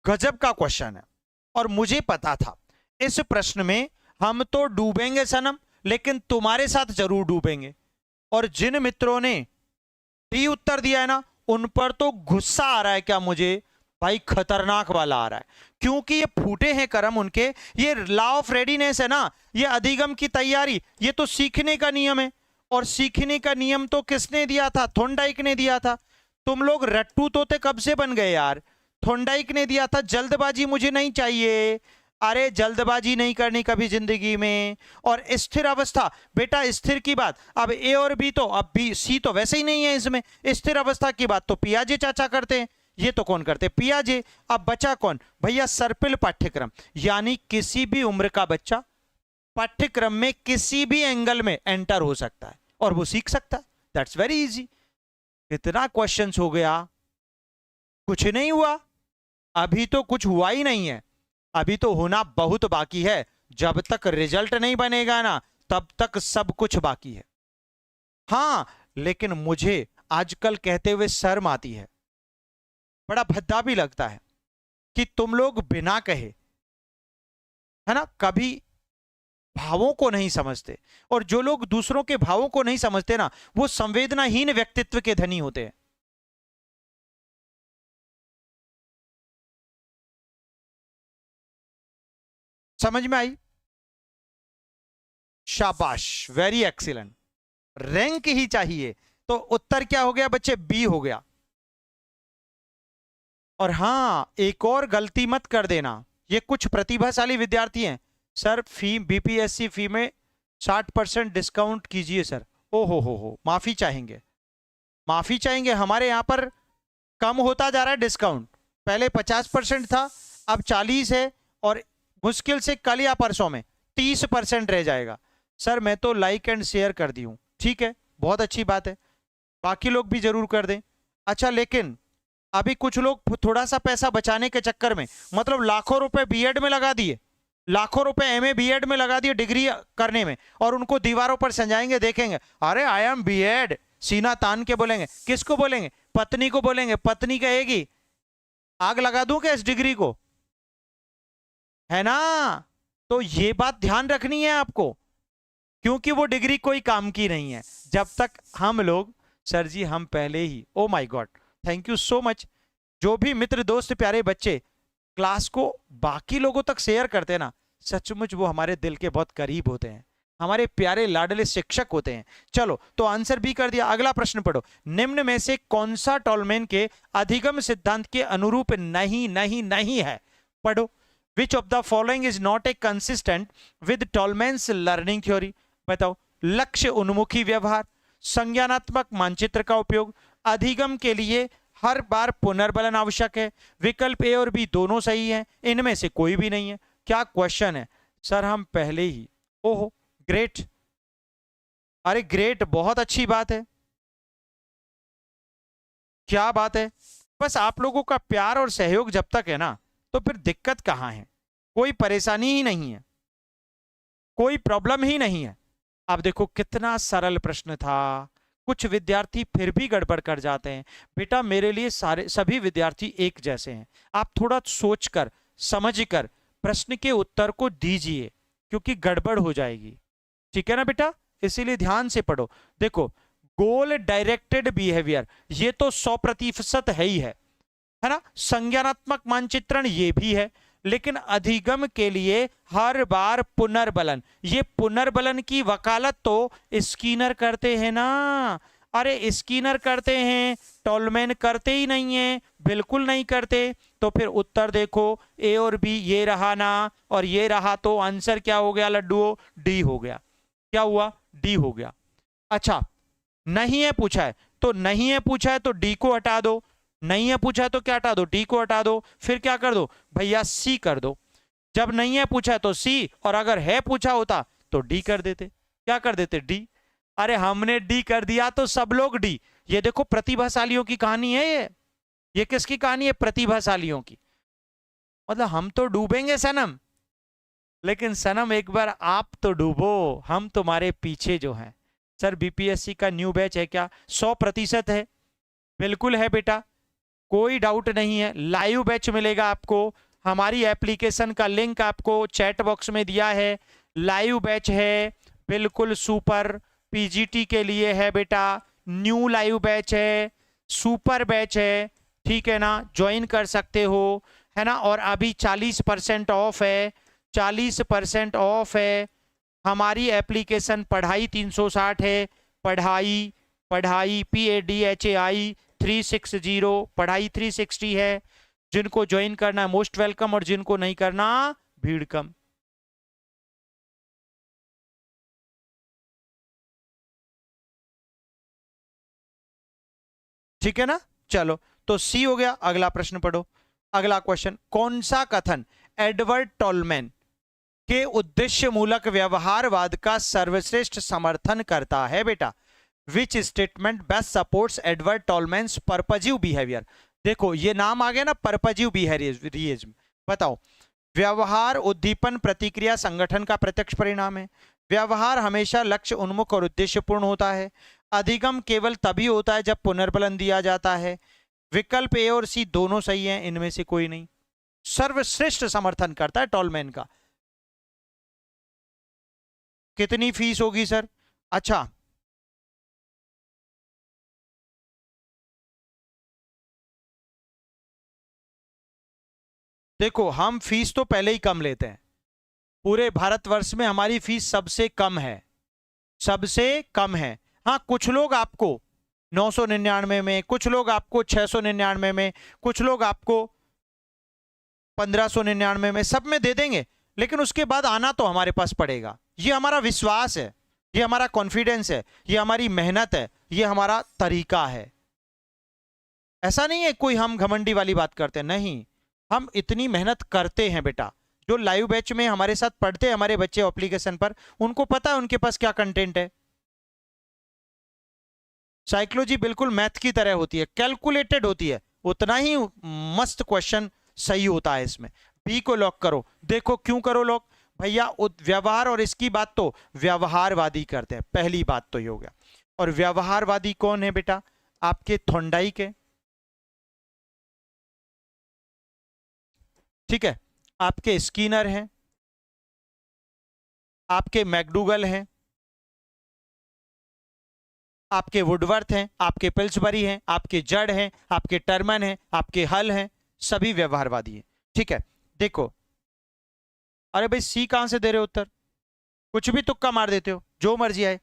गजब का क्वेश्चन है। और मुझे पता था इस प्रश्न में हम तो डूबेंगे सनम, लेकिन तुम्हारे साथ जरूर डूबेंगे। और जिन मित्रों ने डी उत्तर दिया है ना, उन पर तो गुस्सा आ रहा है क्या मुझे, भाई खतरनाक वाला आ रहा है, क्योंकि ये फूटे हैं कर्म उनके। ये लॉ ऑफ रेडीनेस है ना, ये अधिगम की तैयारी, ये तो सीखने का नियम है। और सीखने का नियम तो किसने दिया था? थोंडाइक ने दिया था। तुम लोग रट्टू तोते कब से बन गए यार? थोंडाइक ने दिया था। जल्दबाजी मुझे नहीं चाहिए। अरे जल्दबाजी नहीं करनी कभी जिंदगी में। और स्थिर अवस्था, बेटा स्थिर की बात, अब ए और बी तो, अब बी सी तो वैसे ही नहीं है इसमें। स्थिर अवस्था की बात तो पियाजे चाचा करते हैं, ये तो कौन करते? पियाजे। अब बचा कौन भैया? सर्पिल पाठ्यक्रम, यानी किसी भी उम्र का बच्चा पाठ्यक्रम में किसी भी एंगल में एंटर हो सकता है और वो सीख सकता है। That's very easy. कितना क्वेश्चंस हो गया? कुछ नहीं हुआ, अभी तो कुछ हुआ ही नहीं है, अभी तो होना बहुत बाकी है। जब तक रिजल्ट नहीं बनेगा ना, तब तक सब कुछ बाकी है। हां, लेकिन मुझे आजकल कहते हुए शर्म आती है, बड़ा भद्दा भी लगता है कि तुम लोग बिना कहे, है ना, कभी भावों को नहीं समझते। और जो लोग दूसरों के भावों को नहीं समझते ना, वो संवेदनाहीन व्यक्तित्व के धनी होते हैं। समझ में आई? शाबाश, वेरी एक्सीलेंट। रैंक ही चाहिए, तो उत्तर क्या हो गया बच्चे? बी हो गया। और हां, एक और गलती मत कर देना, ये कुछ प्रतिभाशाली विद्यार्थी हैं, सर फी बीपीएससी फी में 60% डिस्काउंट कीजिए सर। ओ हो, माफी चाहेंगे, माफी चाहेंगे। हमारे यहां पर कम होता जा रहा है डिस्काउंट, पहले 50% था, अब 40 है, और मुश्किल से कल या परसों में 30% रह जाएगा। सर मैं तो लाइक एंड शेयर कर दी हूं, ठीक है, बहुत अच्छी बात है, बाकी लोग भी जरूर कर दें। अच्छा, लेकिन अभी कुछ लोग थोड़ा सा पैसा बचाने के चक्कर में, मतलब लाखों रुपए बीएड में लगा दिए, लाखों रुपए एमए बीएड में लगा दिए डिग्री करने में, और उनको दीवारों पर सजाएंगे, देखेंगे अरे आई एम बीएड, सीना तान के बोलेंगे। किसको बोलेंगे? पत्नी को बोलेंगे। पत्नी कहेगी आग लगा दूं क्या इस डिग्री को, है ना? तो ये बात ध्यान रखनी है आपको, क्योंकि वो डिग्री कोई काम की नहीं है। जब तक हम लोग, सर जी हम पहले ही, oh my god, thank you so much, जो भी मित्र दोस्त प्यारे बच्चे क्लास को बाकी लोगों तक शेयर करते हैं ना, सचमुच वो हमारे दिल के बहुत करीब होते हैं, हमारे प्यारे लाडले शिक्षक होते हैं। चलो, तो आंसर भी कर दिया। अगला प्रश्न पढ़ो। निम्न में से कौन सा टॉलमैन के अधिगम सिद्धांत के अनुरूप नहीं नहीं नहीं है? पढ़ो। Which of the following is not a consistent with Tolman's learning theory? बताओ। लक्ष्य उन्मुखी व्यवहार, संज्ञानात्मक मानचित्र का उपयोग, अधिगम के लिए हर बार पुनर्बलन आवश्यक है, विकल्प ए और बी दोनों सही हैं, इनमें से कोई भी नहीं है। क्या क्वेश्चन है? सर हम पहले ही, ओहो ग्रेट, अरे ग्रेट, बहुत अच्छी बात है, क्या बात है। बस आप लोगों का प्यार और सहयोग जब तक है ना, तो फिर दिक्कत कहां है? कोई परेशानी ही नहीं है, कोई प्रॉब्लम ही नहीं है। अब देखो कितना सरल प्रश्न था, कुछ विद्यार्थी फिर भी गड़बड़ कर जाते हैं। बेटा मेरे लिए सारे सभी विद्यार्थी एक जैसे हैं, आप थोड़ा सोचकर समझकर प्रश्न के उत्तर को दीजिए, क्योंकि गड़बड़ हो जाएगी, ठीक है ना बेटा? इसीलिए ध्यान से पढ़ो। देखो, गोल डायरेक्टेड बिहेवियर, ये तो 100% है ही है ना? संज्ञानात्मक मानचित्रण ये भी है, लेकिन अधिगम के लिए हर बार पुनर्बलन, ये पुनर्बलन की वकालत तो स्कीनर करते हैं ना। अरे स्कीनर करते हैं, टॉलमैन करते ही नहीं है, बिल्कुल नहीं करते। तो फिर उत्तर देखो, ए और बी ये रहा ना, और ये रहा, तो आंसर क्या हो गया लड्डुओ? डी हो गया। क्या हुआ? डी हो गया। अच्छा, नहीं है पूछा है तो नहीं है पूछा है तो डी को हटा दो, नहीं है पूछा है तो क्या हटा दो? डी को हटा दो। फिर क्या कर दो भैया? सी कर दो। जब नहीं है पूछा है तो सी, और अगर है पूछा होता तो डी कर देते। क्या कर देते? डी। अरे हमने डी कर दिया तो सब लोग डी। ये देखो प्रतिभाशालियों की कहानी है ये किसकी कहानी है? प्रतिभाशालियों की। मतलब हम तो डूबेंगे सनम, लेकिन सनम एक बार आप तो डूबो, हम तुम्हारे पीछे जो हैं। सर बीपीएससी का न्यू बैच है क्या? 100% है, बिल्कुल है बेटा, कोई डाउट नहीं है। लाइव बैच मिलेगा आपको, हमारी एप्लीकेशन का लिंक आपको चैट बॉक्स में दिया है। लाइव बैच है, बिल्कुल सुपर, पीजीटी के लिए है बेटा, न्यू लाइव बैच है, सुपर बैच है, ठीक है ना, ज्वाइन कर सकते हो, है ना। और अभी 40% ऑफ है, 40% ऑफ है। हमारी एप्लीकेशन पढ़ाई 360 है, पढ़ाई पढ़ाई PADHAI 360, पढ़ाई 360 है। जिनको ज्वाइन करना है मोस्ट वेलकम, और जिनको नहीं करना भीड़ कम। ठीक है ना, चलो तो सी हो गया। अगला प्रश्न पढ़ो। अगला क्वेश्चन, कौन सा कथन एडवर्ड टॉलमैन के उद्देश्य मूलक व्यवहारवाद का सर्वश्रेष्ठ समर्थन करता है बेटा? Which statement best supports Edward Tolman's purposive behaviour? देखो ये नाम आ गया ना, पर्पजिव बिहेवियरिज्म। बताओ, व्यवहार उद्दीपन प्रतिक्रिया संगठन का प्रत्यक्ष परिणाम है। व्यवहार हमेशा लक्ष्य उन्मुख और उद्देश्यपूर्ण होता है। अधिगम केवल तभी होता है जब पुनर्बलन दिया जाता है। विकल्प ए और सी दोनों सही हैं, इनमें से कोई नहीं। सर्वश्रेष्ठ समर्थन करता है टॉलमैन का। कितनी फीस होगी सर? अच्छा, देखो हम फीस तो पहले ही कम लेते हैं। पूरे भारतवर्ष में हमारी फीस सबसे कम है, सबसे कम है। हाँ, कुछ लोग आपको 999 में, कुछ लोग आपको 699 में, कुछ लोग आपको 1599 में, सब में दे देंगे। लेकिन उसके बाद आना तो हमारे पास पड़ेगा। ये हमारा विश्वास है, ये हमारा कॉन्फिडेंस है, ये हमारी मेहनत है, ये हमारा तरीका है। ऐसा नहीं है कोई हम घमंडी वाली बात करते हैं, नहीं। हम इतनी मेहनत करते हैं बेटा। जो लाइव बैच में हमारे साथ पढ़ते हैं हमारे बच्चे एप्लीकेशन पर, उनको पता है उनके पास क्या कंटेंट है। साइकोलॉजी बिल्कुल मैथ की तरह होती है, कैलकुलेटेड होती है। उतना ही मस्त क्वेश्चन सही होता है इसमें। बी को लॉक करो। देखो क्यों करो लॉक भैया? व्यवहार और इसकी बात तो व्यवहारवादी करते हैं, पहली बात तो ये हो गया। और व्यवहारवादी कौन है बेटा? आपके थॉर्नडाइक है, ठीक है, आपके स्किनर हैं, आपके मैकडूगल हैं, आपके वुडवर्थ हैं, आपके पिल्सबरी हैं, आपके जड़ हैं, आपके टर्मन हैं, आपके हल हैं, सभी व्यवहारवादी हैं। ठीक है, देखो, अरे भाई सी कहां से दे रहे हो उत्तर? कुछ भी तुक्का मार देते हो, जो मर्जी आए।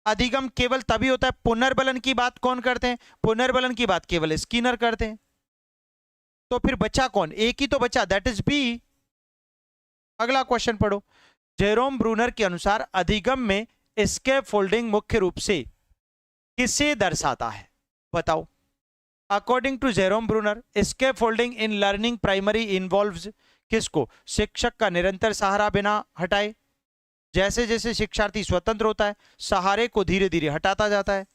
अधिगम केवल तभी होता है, पुनर्बलन की बात कौन करते हैं? पुनर्बलन की बात केवल स्किनर करते हैं। तो फिर बचा कौन? एक ही तो बचा, दैट इज बी। अगला क्वेश्चन पढ़ो। जेरोम ब्रूनर के अनुसार अधिगम में एस्केप फोल्डिंग मुख्य रूप से किसे दर्शाता है? बताओ। According to Jerome Bruner, scaffolding in learning primary involves किसको? शिक्षक का निरंतर सहारा बिना हटाए। जैसे जैसे शिक्षार्थी स्वतंत्र होता है, सहारे को धीरे धीरे हटाता जाता है।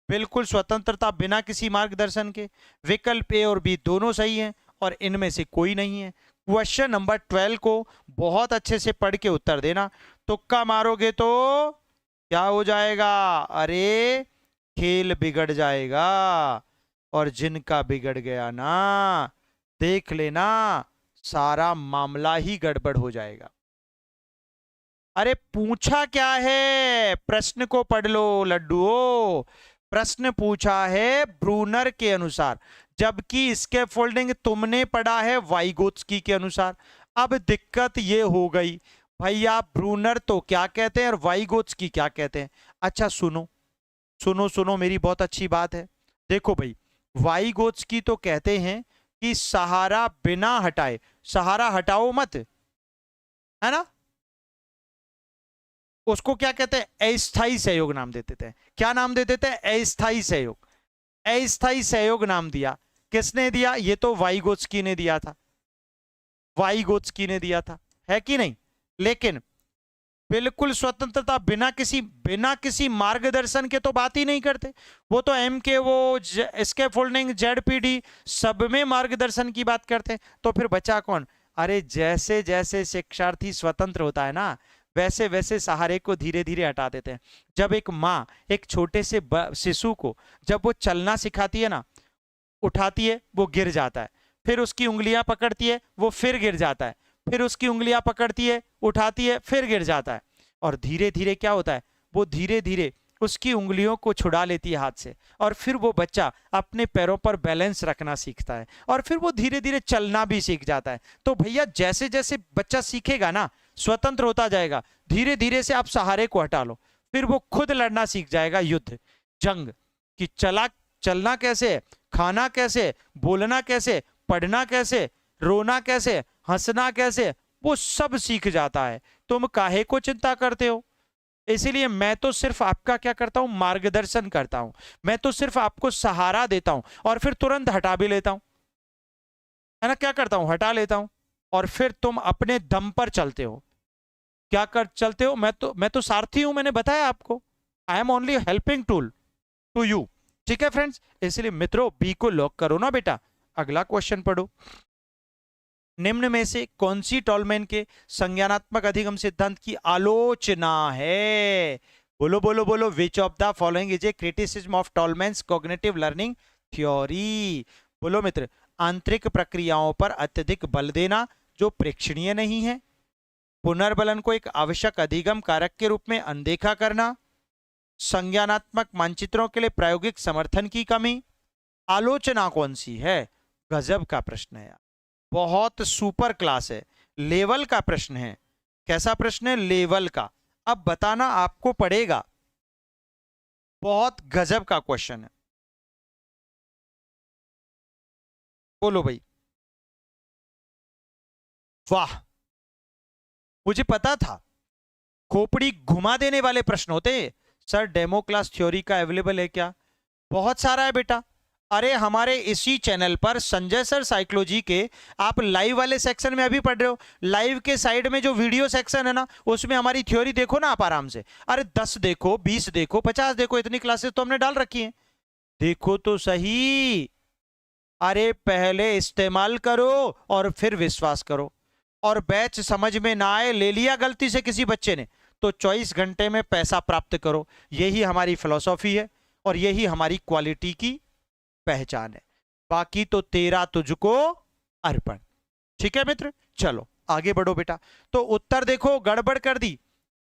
बिल्कुल स्वतंत्रता बिना किसी मार्गदर्शन के। विकल्प ए और बी दोनों सही हैं, और इनमें से कोई नहीं है। क्वेश्चन नंबर 12 को बहुत अच्छे से पढ़ के उत्तर देना। तुक्का मारोगे तो क्या हो जाएगा? अरे खेल बिगड़ जाएगा। और जिनका बिगड़ गया ना, देख लेना सारा मामला ही गड़बड़ हो जाएगा। अरे पूछा क्या है? प्रश्न को पढ़ लो लड्डुओ। प्रश्न पूछा है ब्रूनर के अनुसार, जबकि स्कैफोल्डिंग तुमने पढ़ा है वाइगोत्स्की के अनुसार। अब दिक्कत ये हो गई भैया, ब्रूनर तो क्या कहते हैं और वाइगोत्स्की क्या कहते हैं? अच्छा सुनो सुनो सुनो, मेरी बहुत अच्छी बात है। देखो भाई, वाइगोत्स्की तो कहते हैं कि सहारा बिना हटाए, सहारा हटाओ मत, है ना, उसको क्या कहते हैं? अस्थाई सहयोग नाम देते थे। क्या नाम देते थे? अस्थाई सहयोग। अस्थाई सहयोग नाम दिया। किसने दिया? ये तो वाइगोत्स्की ने दिया था, वाइगोत्स्की ने दिया था, है कि नहीं? लेकिन बिल्कुल स्वतंत्रता बिना किसी मार्गदर्शन के तो बात ही नहीं करते। वो तो एम के वो स्कैफोल्डिंग जेडपीडी सब में मार्गदर्शन की बात करते हैं। तो फिर बचा कौन? अरे जैसे जैसे शिक्षार्थी स्वतंत्र होता है ना, वैसे वैसे सहारे को धीरे धीरे हटा देते हैं। जब एक माँ एक छोटे से शिशु को जब वो चलना सिखाती है ना, उठाती है वो गिर जाता है, फिर उसकी उंगलियां पकड़ती है वो फिर गिर जाता है, फिर उसकी उंगलियां पकड़ती है, उठाती है, फिर गिर जाता है। और धीरे धीरे क्या होता है? वो धीरे धीरे उसकी उंगलियों को छुड़ा लेती है हाथ से, और फिर वो बच्चा अपने पैरों पर बैलेंस रखना सीखता है, और फिर वो धीरे धीरे चलना भी सीख जाता है। तो भैया जैसे जैसे बच्चा सीखेगा ना, स्वतंत्र होता जाएगा, धीरे धीरे से आप सहारे को हटा लो, फिर वो खुद लड़ना सीख जाएगा, युद्ध, जंग, कि चलना कैसे, खाना कैसे, बोलना कैसे, पढ़ना कैसे, रोना कैसे, हंसना कैसे, वो सब सीख जाता है। तुम काहे को चिंता करते हो? इसीलिए मैं तो सिर्फ आपका क्या करता हूं, मार्गदर्शन करता हूं, मैं तो सिर्फ आपको सहारा देता हूं, और फिर तुरंत हटा भी लेता हूं, है ना। क्या करता हूं, हटा लेता हूं, और फिर तुम अपने दम पर चलते हो। क्या कर चलते हो? मैं तो सारथी हूं, मैंने बताया आपको। I am only helping tool to you. ठीक है फ्रेंड्स, इसलिए मित्रों बी को लॉक करो ना बेटा। अगला क्वेश्चन पढ़ो। निम्न में से कौन सी टॉलमैन के संज्ञानात्मक अधिगम सिद्धांत की आलोचना है? बोलो बोलो बोलो। Which of the following is a criticism of Tolman's cognitive learning theory? बोलो मित्र। आंतरिक प्रक्रियाओं पर अत्यधिक बल देना जो प्रेक्षणीय नहीं है, पुनर्बलन को एक आवश्यक अधिगम कारक के रूप में अनदेखा करना, संज्ञानात्मक मानचित्रों के लिए प्रायोगिक समर्थन की कमी। आलोचना कौन सी है? गजब का प्रश्न है यार, बहुत सुपर क्लास है, लेवल का प्रश्न है। कैसा प्रश्न है? लेवल का। अब बताना आपको पड़ेगा, बहुत गजब का क्वेश्चन है। बोलो भाई। वाह, मुझे पता था खोपड़ी घुमा देने वाले प्रश्न होते। सर डेमो क्लास थ्योरी का अवेलेबल है क्या? बहुत सारा है बेटा। अरे हमारे इसी चैनल पर संजय सर साइकोलॉजी के आप लाइव वाले सेक्शन में अभी पढ़ रहे हो, लाइव के साइड में जो वीडियो सेक्शन है ना, उसमें हमारी थ्योरी देखो ना आप आराम से। अरे 10 देखो, 20 देखो, 50 देखो, इतनी क्लासेस तो हमने डाल रखी हैं। देखो तो सही। अरे पहले इस्तेमाल करो और फिर विश्वास करो। और बैच समझ में ना आए, ले लिया गलती से किसी बच्चे ने, तो 24 घंटे में पैसा प्राप्त करो। यही हमारी फिलॉसफी है और यही हमारी क्वालिटी की पहचान है। बाकी तो तेरा तुझको अर्पण। ठीक है मित्र, चलो आगे बढ़ो बेटा। तो उत्तर देखो, गड़बड़ कर दी।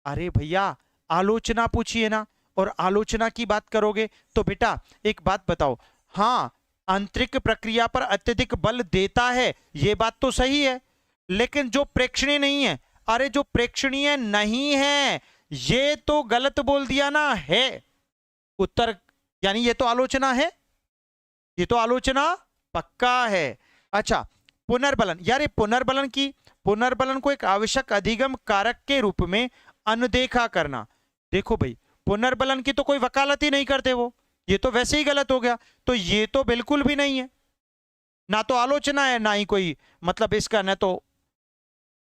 अरे भैया आलोचना पूछिए ना, और आलोचना की बात करोगे तो बेटा एक बात बताओ। हाँ, आंतरिक प्रक्रिया पर अत्यधिक बल देता है, ये बात तो सही है, लेकिन जो प्रेक्षणीय नहीं है, अरे जो प्रेक्षणीय नहीं है ये तो गलत बोल दिया ना। है उत्तर, यानी ये तो आलोचना है, ये तो आलोचना पक्का है। अच्छा, पुनर्बलन, यार ये पुनर्बलन को एक आवश्यक अधिगम कारक के रूप में अनदेखा करना। देखो भाई, पुनर्बलन की तो कोई वकालत ही नहीं करते वो, ये तो वैसे ही गलत हो गया। तो ये तो बिल्कुल भी नहीं है, ना तो आलोचना है, ना ही कोई मतलब इसका न तो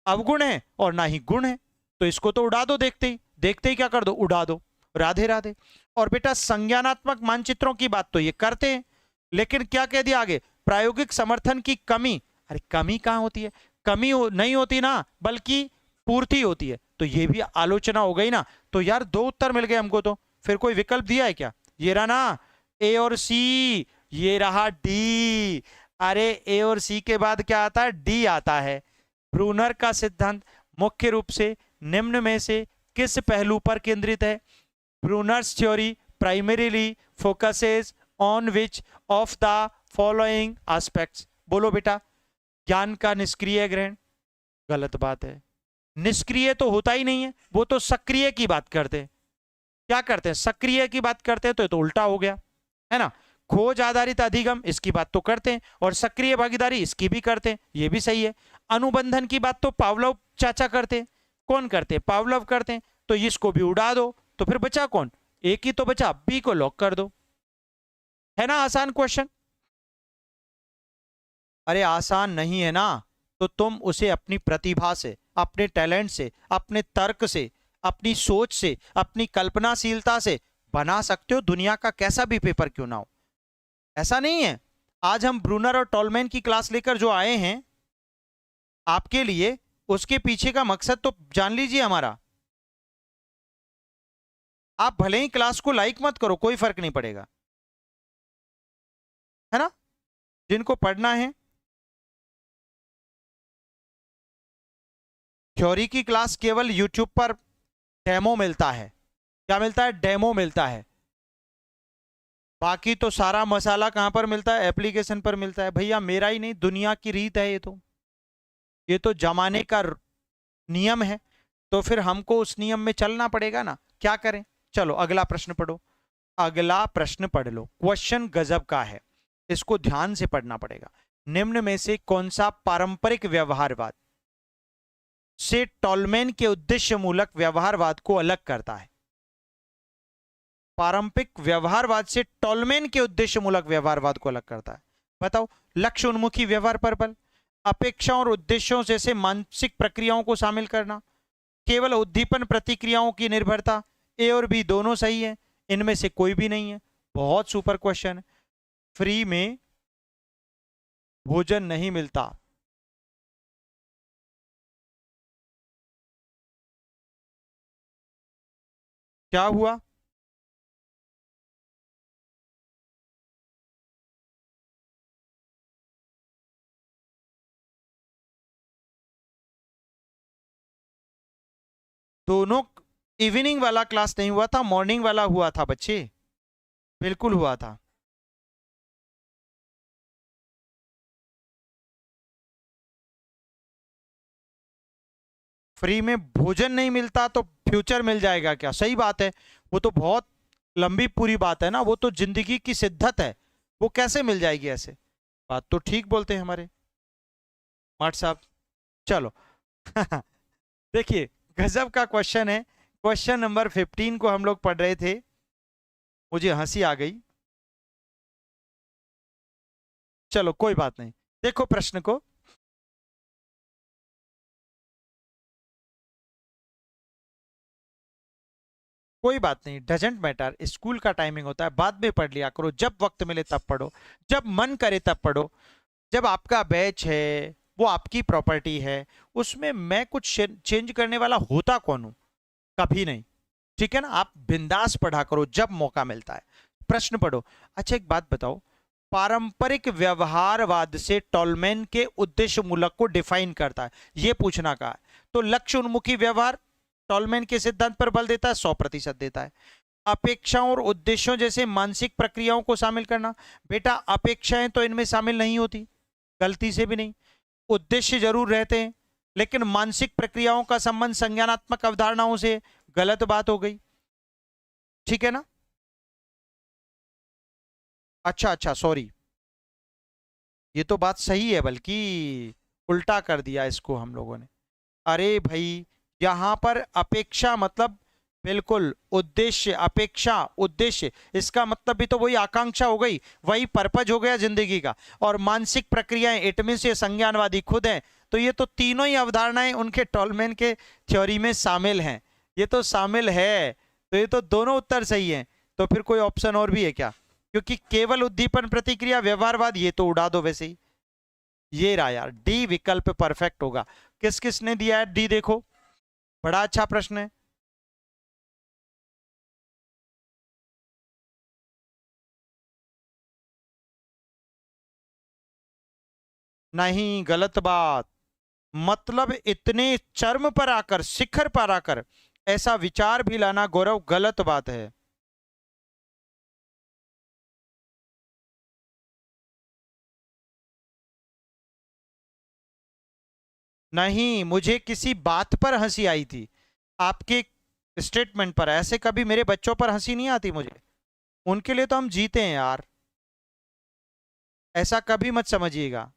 अवगुण है और ना ही गुण है। तो इसको तो उड़ा दो, देखते ही क्या कर दो, उड़ा दो, राधे राधे। और बेटा संज्ञानात्मक मानचित्रों की बात तो ये करते हैं, लेकिन क्या कह दिया आगे, प्रायोगिक समर्थन की कमी। अरे कमी कहां होती है? कमी नहीं होती ना, बल्कि पूर्ति होती है। तो ये भी आलोचना हो गई ना। तो यार 2 उत्तर मिल गए हमको, तो फिर कोई विकल्प दिया है क्या? ये रहा ना ए और सी, ये रहा डी। अरे ए और सी के बाद क्या आता है? डी आता है। ब्रूनर का सिद्धांत मुख्य रूप से निम्न में से किस पहलू पर केंद्रित है? Brunner's theory primarily focuses on which of the following aspects? बोलो बेटा। ज्ञान का निष्क्रिय ग्रहण, गलत बात है। निष्क्रिय तो होता ही नहीं है, वो तो सक्रिय की बात करते हैं। क्या करते हैं? सक्रिय की बात करते हैं, तो ये तो उल्टा हो गया, है ना। खोज आधारित अधिगम, इसकी बात तो करते हैं, और सक्रिय भागीदारी इसकी भी करते हैं, ये भी सही है। अनुबंधन की बात तो पावलोव चाचा करते हैं। कौन करते हैं? पावलोव करते हैं। तो इसको भी उड़ा दो, तो फिर बचा कौन? एक ही तो बचा, बी को लॉक कर दो। है ना आसान क्वेश्चन? अरे आसान नहीं है ना, तो तुम उसे अपनी प्रतिभा से, अपने टैलेंट से, अपने तर्क से, अपनी सोच से, अपनी कल्पनाशीलता से बना सकते हो, दुनिया का कैसा भी पेपर क्यों ना हो। ऐसा नहीं है। आज हम ब्रूनर और टॉलमैन की क्लास लेकर जो आए हैं आपके लिए, उसके पीछे का मकसद तो जान लीजिए हमारा। आप भले ही क्लास को लाइक मत करो, कोई फर्क नहीं पड़ेगा, है ना। जिनको पढ़ना है, थ्योरी की क्लास केवल यूट्यूब पर डेमो मिलता है, क्या मिलता है? डेमो मिलता है। बाकी तो सारा मसाला कहां पर मिलता है? एप्लीकेशन पर मिलता है। भैया मेरा ही नहीं, दुनिया की रीत है ये तो जमाने का नियम है। तो फिर हमको उस नियम में चलना पड़ेगा ना, क्या करें। चलो अगला प्रश्न पढ़ो। अगला प्रश्न पढ़ लो। क्वेश्चन गजब का है, इसको ध्यान से पढ़ना पड़ेगा। निम्न में से कौन सा पारंपरिक व्यवहारवाद से टॉलमेन के उद्देश्य मूलक व्यवहारवाद को अलग करता है? पारंपरिक व्यवहारवाद से टॉलमेन के उद्देश्य मूलक व्यवहारवाद को अलग करता है। बताओ। लक्ष्य उन्मुखी व्यवहार पर बल, अपेक्षा और उद्देश्यों जैसे मानसिक प्रक्रियाओं को शामिल करना, केवल उद्दीपन प्रतिक्रियाओं की निर्भरता। ए और बी दोनों सही है, इनमें से कोई भी नहीं है। बहुत सुपर क्वेश्चन है। फ्री में भोजन नहीं मिलता, क्या हुआ? दोनों। इवनिंग वाला क्लास नहीं हुआ था, मॉर्निंग वाला हुआ था बच्चे, बिल्कुल हुआ था। फ्री में भोजन नहीं मिलता तो फ्यूचर मिल जाएगा क्या? सही बात है। वो तो बहुत लंबी पूरी बात है ना, वो तो जिंदगी की सिद्धत है, वो कैसे मिल जाएगी ऐसे? बात तो ठीक बोलते हैं हमारे माट साहब। चलो देखिए, गजब का क्वेश्चन है। क्वेश्चन नंबर 15 को हम लोग पढ़ रहे थे, मुझे हंसी आ गई। चलो कोई बात नहीं, देखो प्रश्न को। कोई बात नहीं, डजेंट मैटर। स्कूल का टाइमिंग होता है, बाद में पढ़ लिया करो, जब वक्त मिले तब पढ़ो, जब मन करे तब पढ़ो। जब आपका बैच है, वो आपकी प्रॉपर्टी है, उसमें मैं कुछ चेंज करने वाला होता कौन हूं? कभी नहीं। ठीक है ना, आप बिंदास पढ़ा करो जब मौका मिलता है। प्रश्न पढ़ो। अच्छा एक बात बताओ, पारंपरिक व्यवहारवाद से टॉलमैन के उद्देश्य मूलक को डिफाइन करता है, यह पूछना कहा है। तो लक्ष्य उन्मुखी व्यवहार टॉलमैन के सिद्धांत पर बल देता है, 100% देता है। अपेक्षाओं और उद्देश्यों जैसे मानसिक प्रक्रियाओं को शामिल करना, बेटा अपेक्षाएं तो इनमें शामिल नहीं होती, गलती से भी नहीं। उद्देश्य जरूर रहते हैं, लेकिन मानसिक प्रक्रियाओं का संबंध संज्ञानात्मक अवधारणाओं से, गलत बात हो गई। ठीक है ना? अच्छा अच्छा, सॉरी, ये तो बात सही है, बल्कि उल्टा कर दिया इसको हम लोगों ने। अरे भाई, यहां पर अपेक्षा मतलब बिल्कुल उद्देश्य, अपेक्षा उद्देश्य, इसका मतलब भी तो वही आकांक्षा हो गई, वही पर्पज हो गया जिंदगी का। और मानसिक प्रक्रियाएं, इट मींस ये संज्ञानवादी खुद हैं। तो ये तो तीनों ही अवधारणाएं उनके टॉलमैन के थ्योरी में शामिल हैं, ये तो शामिल है। तो ये तो दोनों उत्तर सही हैं। तो फिर कोई ऑप्शन और भी है क्या? क्योंकि केवल उद्दीपन प्रतिक्रिया व्यवहारवाद, ये तो उड़ा दो वैसे ही। ये रहा यार, डी विकल्प परफेक्ट होगा। किस किस ने दिया है डी? देखो, बड़ा अच्छा प्रश्न है। नहीं, गलत बात। मतलब इतने चरम पर आकर, शिखर पर आकर ऐसा विचार भी लाना गौरव, गलत बात है। नहीं, मुझे किसी बात पर हंसी आई थी, आपके स्टेटमेंट पर। ऐसे कभी मेरे बच्चों पर हंसी नहीं आती मुझे, उनके लिए तो हम जीते हैं यार, ऐसा कभी मत समझिएगा।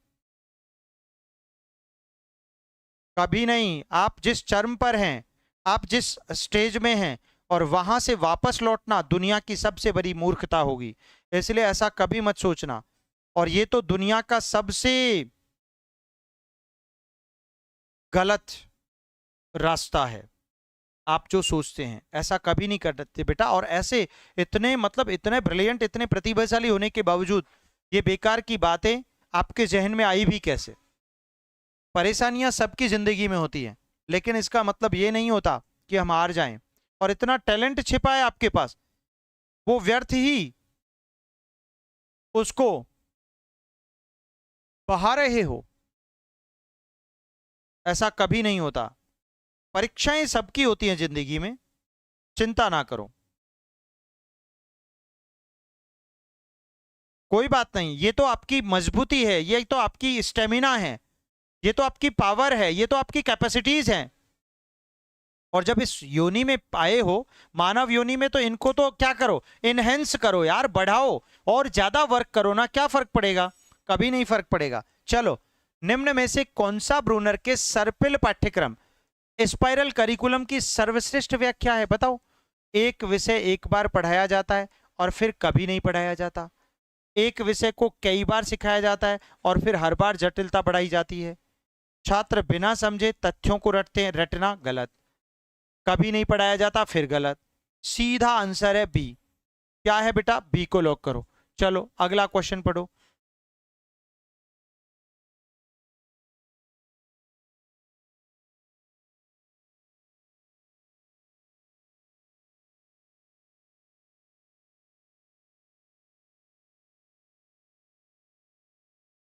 कभी नहीं। आप जिस चर्म पर हैं, आप जिस स्टेज में हैं, और वहां से वापस लौटना दुनिया की सबसे बड़ी मूर्खता होगी, इसलिए ऐसा कभी मत सोचना। और ये तो दुनिया का सबसे गलत रास्ता है। आप जो सोचते हैं ऐसा कभी नहीं कर सकते बेटा। और ऐसे इतने मतलब इतने ब्रिलियंट, इतने प्रतिभाशाली होने के बावजूद ये बेकार की बातें आपके जहन में आई भी कैसे? परेशानियां सबकी जिंदगी में होती हैं, लेकिन इसका मतलब ये नहीं होता कि हम हार जाएं। और इतना टैलेंट छिपा है आपके पास, वो व्यर्थ ही उसको बहा रहे हो, ऐसा कभी नहीं होता। परीक्षाएं सबकी होती हैं जिंदगी में, चिंता ना करो। कोई बात नहीं, ये तो आपकी मजबूती है, ये तो आपकी स्टेमिना है, ये तो आपकी पावर है, ये तो आपकी कैपेसिटीज हैं। और जब इस योनि में आए हो, मानव योनि में, तो इनको तो क्या करो, इनहेंस करो यार, बढ़ाओ और ज्यादा वर्क करो ना। क्या फर्क पड़ेगा, कभी नहीं फर्क पड़ेगा। चलो, निम्न में से कौन सा ब्रूनर के सर्पिल पाठ्यक्रम स्पाइरल करिकुलम की सर्वश्रेष्ठ व्याख्या है, बताओ। एक विषय एक बार पढ़ाया जाता है और फिर कभी नहीं पढ़ाया जाता। एक विषय को कई बार सिखाया जाता है और फिर हर बार जटिलता बढ़ाई जाती है। छात्र बिना समझे तथ्यों को रटते हैं, रटना गलत। कभी नहीं पढ़ाया जाता, फिर गलत। सीधा आंसर है बी। क्या है बेटा, बी को लॉक करो। चलो अगला क्वेश्चन पढ़ो।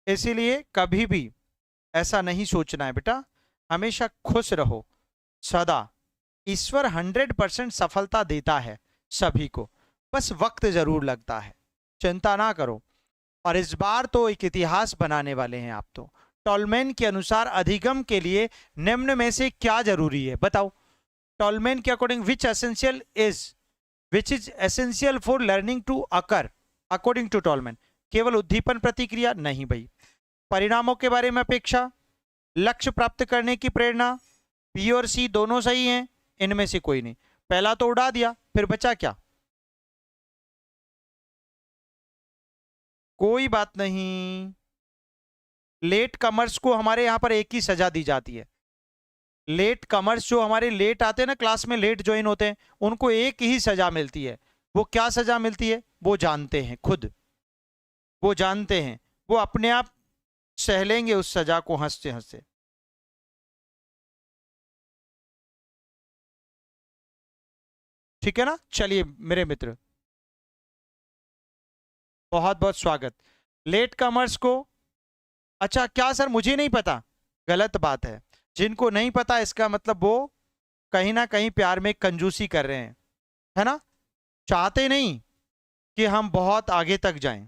इसीलिए कभी भी ऐसा नहीं सोचना है बेटा, हमेशा खुश रहो सदा। ईश्वर 100% सफलता देता है सभी को, बस वक्त जरूर लगता है, चिंता ना करो। और इस बार तो एक इतिहास बनाने वाले हैं आप तो। टॉलमैन के अनुसार अधिगम के लिए निम्न में से क्या जरूरी है, बताओ। टॉलमैन के according which is essential for learning to occur according to Tolman. केवल उद्दीपन प्रतिक्रिया नहीं भाई, परिणामों के बारे में अपेक्षा, लक्ष्य प्राप्त करने की प्रेरणा, बी और सी दोनों सही हैं, इनमें से कोई नहीं। पहला तो उड़ा दिया, फिर बचा क्या। कोई बात नहीं, लेट कमर्स को हमारे यहां पर एक ही सजा दी जाती है। लेट कमर्स जो हमारे लेट आते हैं ना, क्लास में लेट ज्वाइन होते हैं, उनको एक ही सजा मिलती है। वो क्या सजा मिलती है वो जानते हैं खुद, वो जानते हैं, वो अपने आप सह लेंगे उस सजा को हंसते हंसते। ठीक है ना। चलिए मेरे मित्र, बहुत बहुत स्वागत। लेट कमर्स को, अच्छा क्या सर मुझे नहीं पता, गलत बात है। जिनको नहीं पता इसका मतलब वो कहीं ना कहीं प्यार में कंजूसी कर रहे हैं, है ना, चाहते नहीं कि हम बहुत आगे तक जाएं।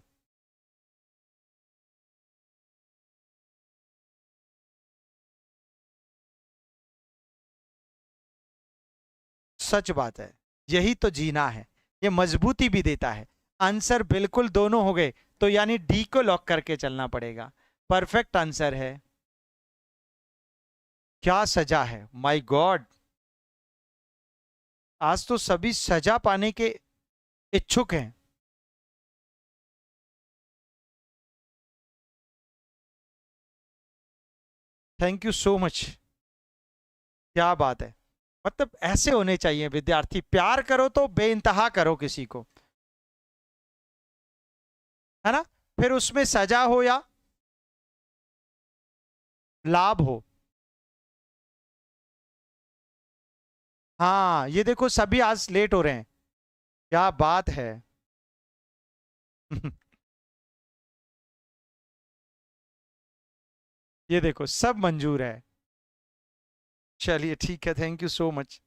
सच बात है, यही तो जीना है, ये मजबूती भी देता है। आंसर बिल्कुल दोनों हो गए, तो यानी डी को लॉक करके चलना पड़ेगा। परफेक्ट आंसर है। क्या सजा है, माय गॉड, आज तो सभी सजा पाने के इच्छुक हैं। थैंक यू सो मच, क्या बात है। मतलब ऐसे होने चाहिए विद्यार्थी, प्यार करो तो बेइंतहा करो किसी को, है ना, फिर उसमें सजा हो या लाभ हो। हाँ ये देखो सभी आज लेट हो रहे हैं, क्या बात है। ये देखो सब मंजूर है। चलिए ठीक है, थैंक यू सो मच।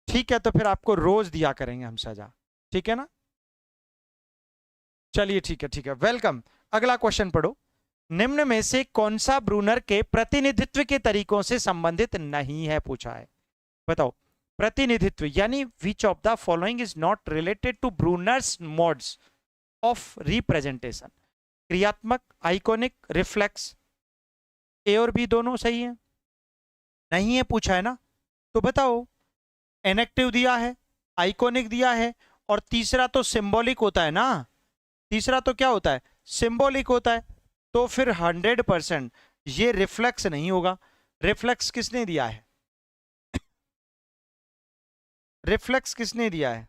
ठीक है, तो फिर आपको रोज दिया करेंगे हम सजा, ठीक है ना। चलिए ठीक है, ठीक है, वेलकम। अगला क्वेश्चन पढ़ो। निम्न में से कौन सा ब्रूनर के प्रतिनिधित्व के तरीकों से संबंधित नहीं है, पूछा है, बताओ। प्रतिनिधित्व यानी which of the following is not related to Bruner's modes of representation. क्रियात्मक, आइकॉनिक, रिफ्लेक्स। ए और बी दोनों सही है, नहीं है पूछा है ना, तो बताओ। एनेक्टिव दिया है, आइकॉनिक दिया है, और तीसरा तो सिंबॉलिक होता है ना, तीसरा तो क्या होता है, सिंबॉलिक होता है। तो फिर 100% ये रिफ्लेक्स नहीं होगा। रिफ्लेक्स किसने दिया है, रिफ्लेक्स किसने दिया है।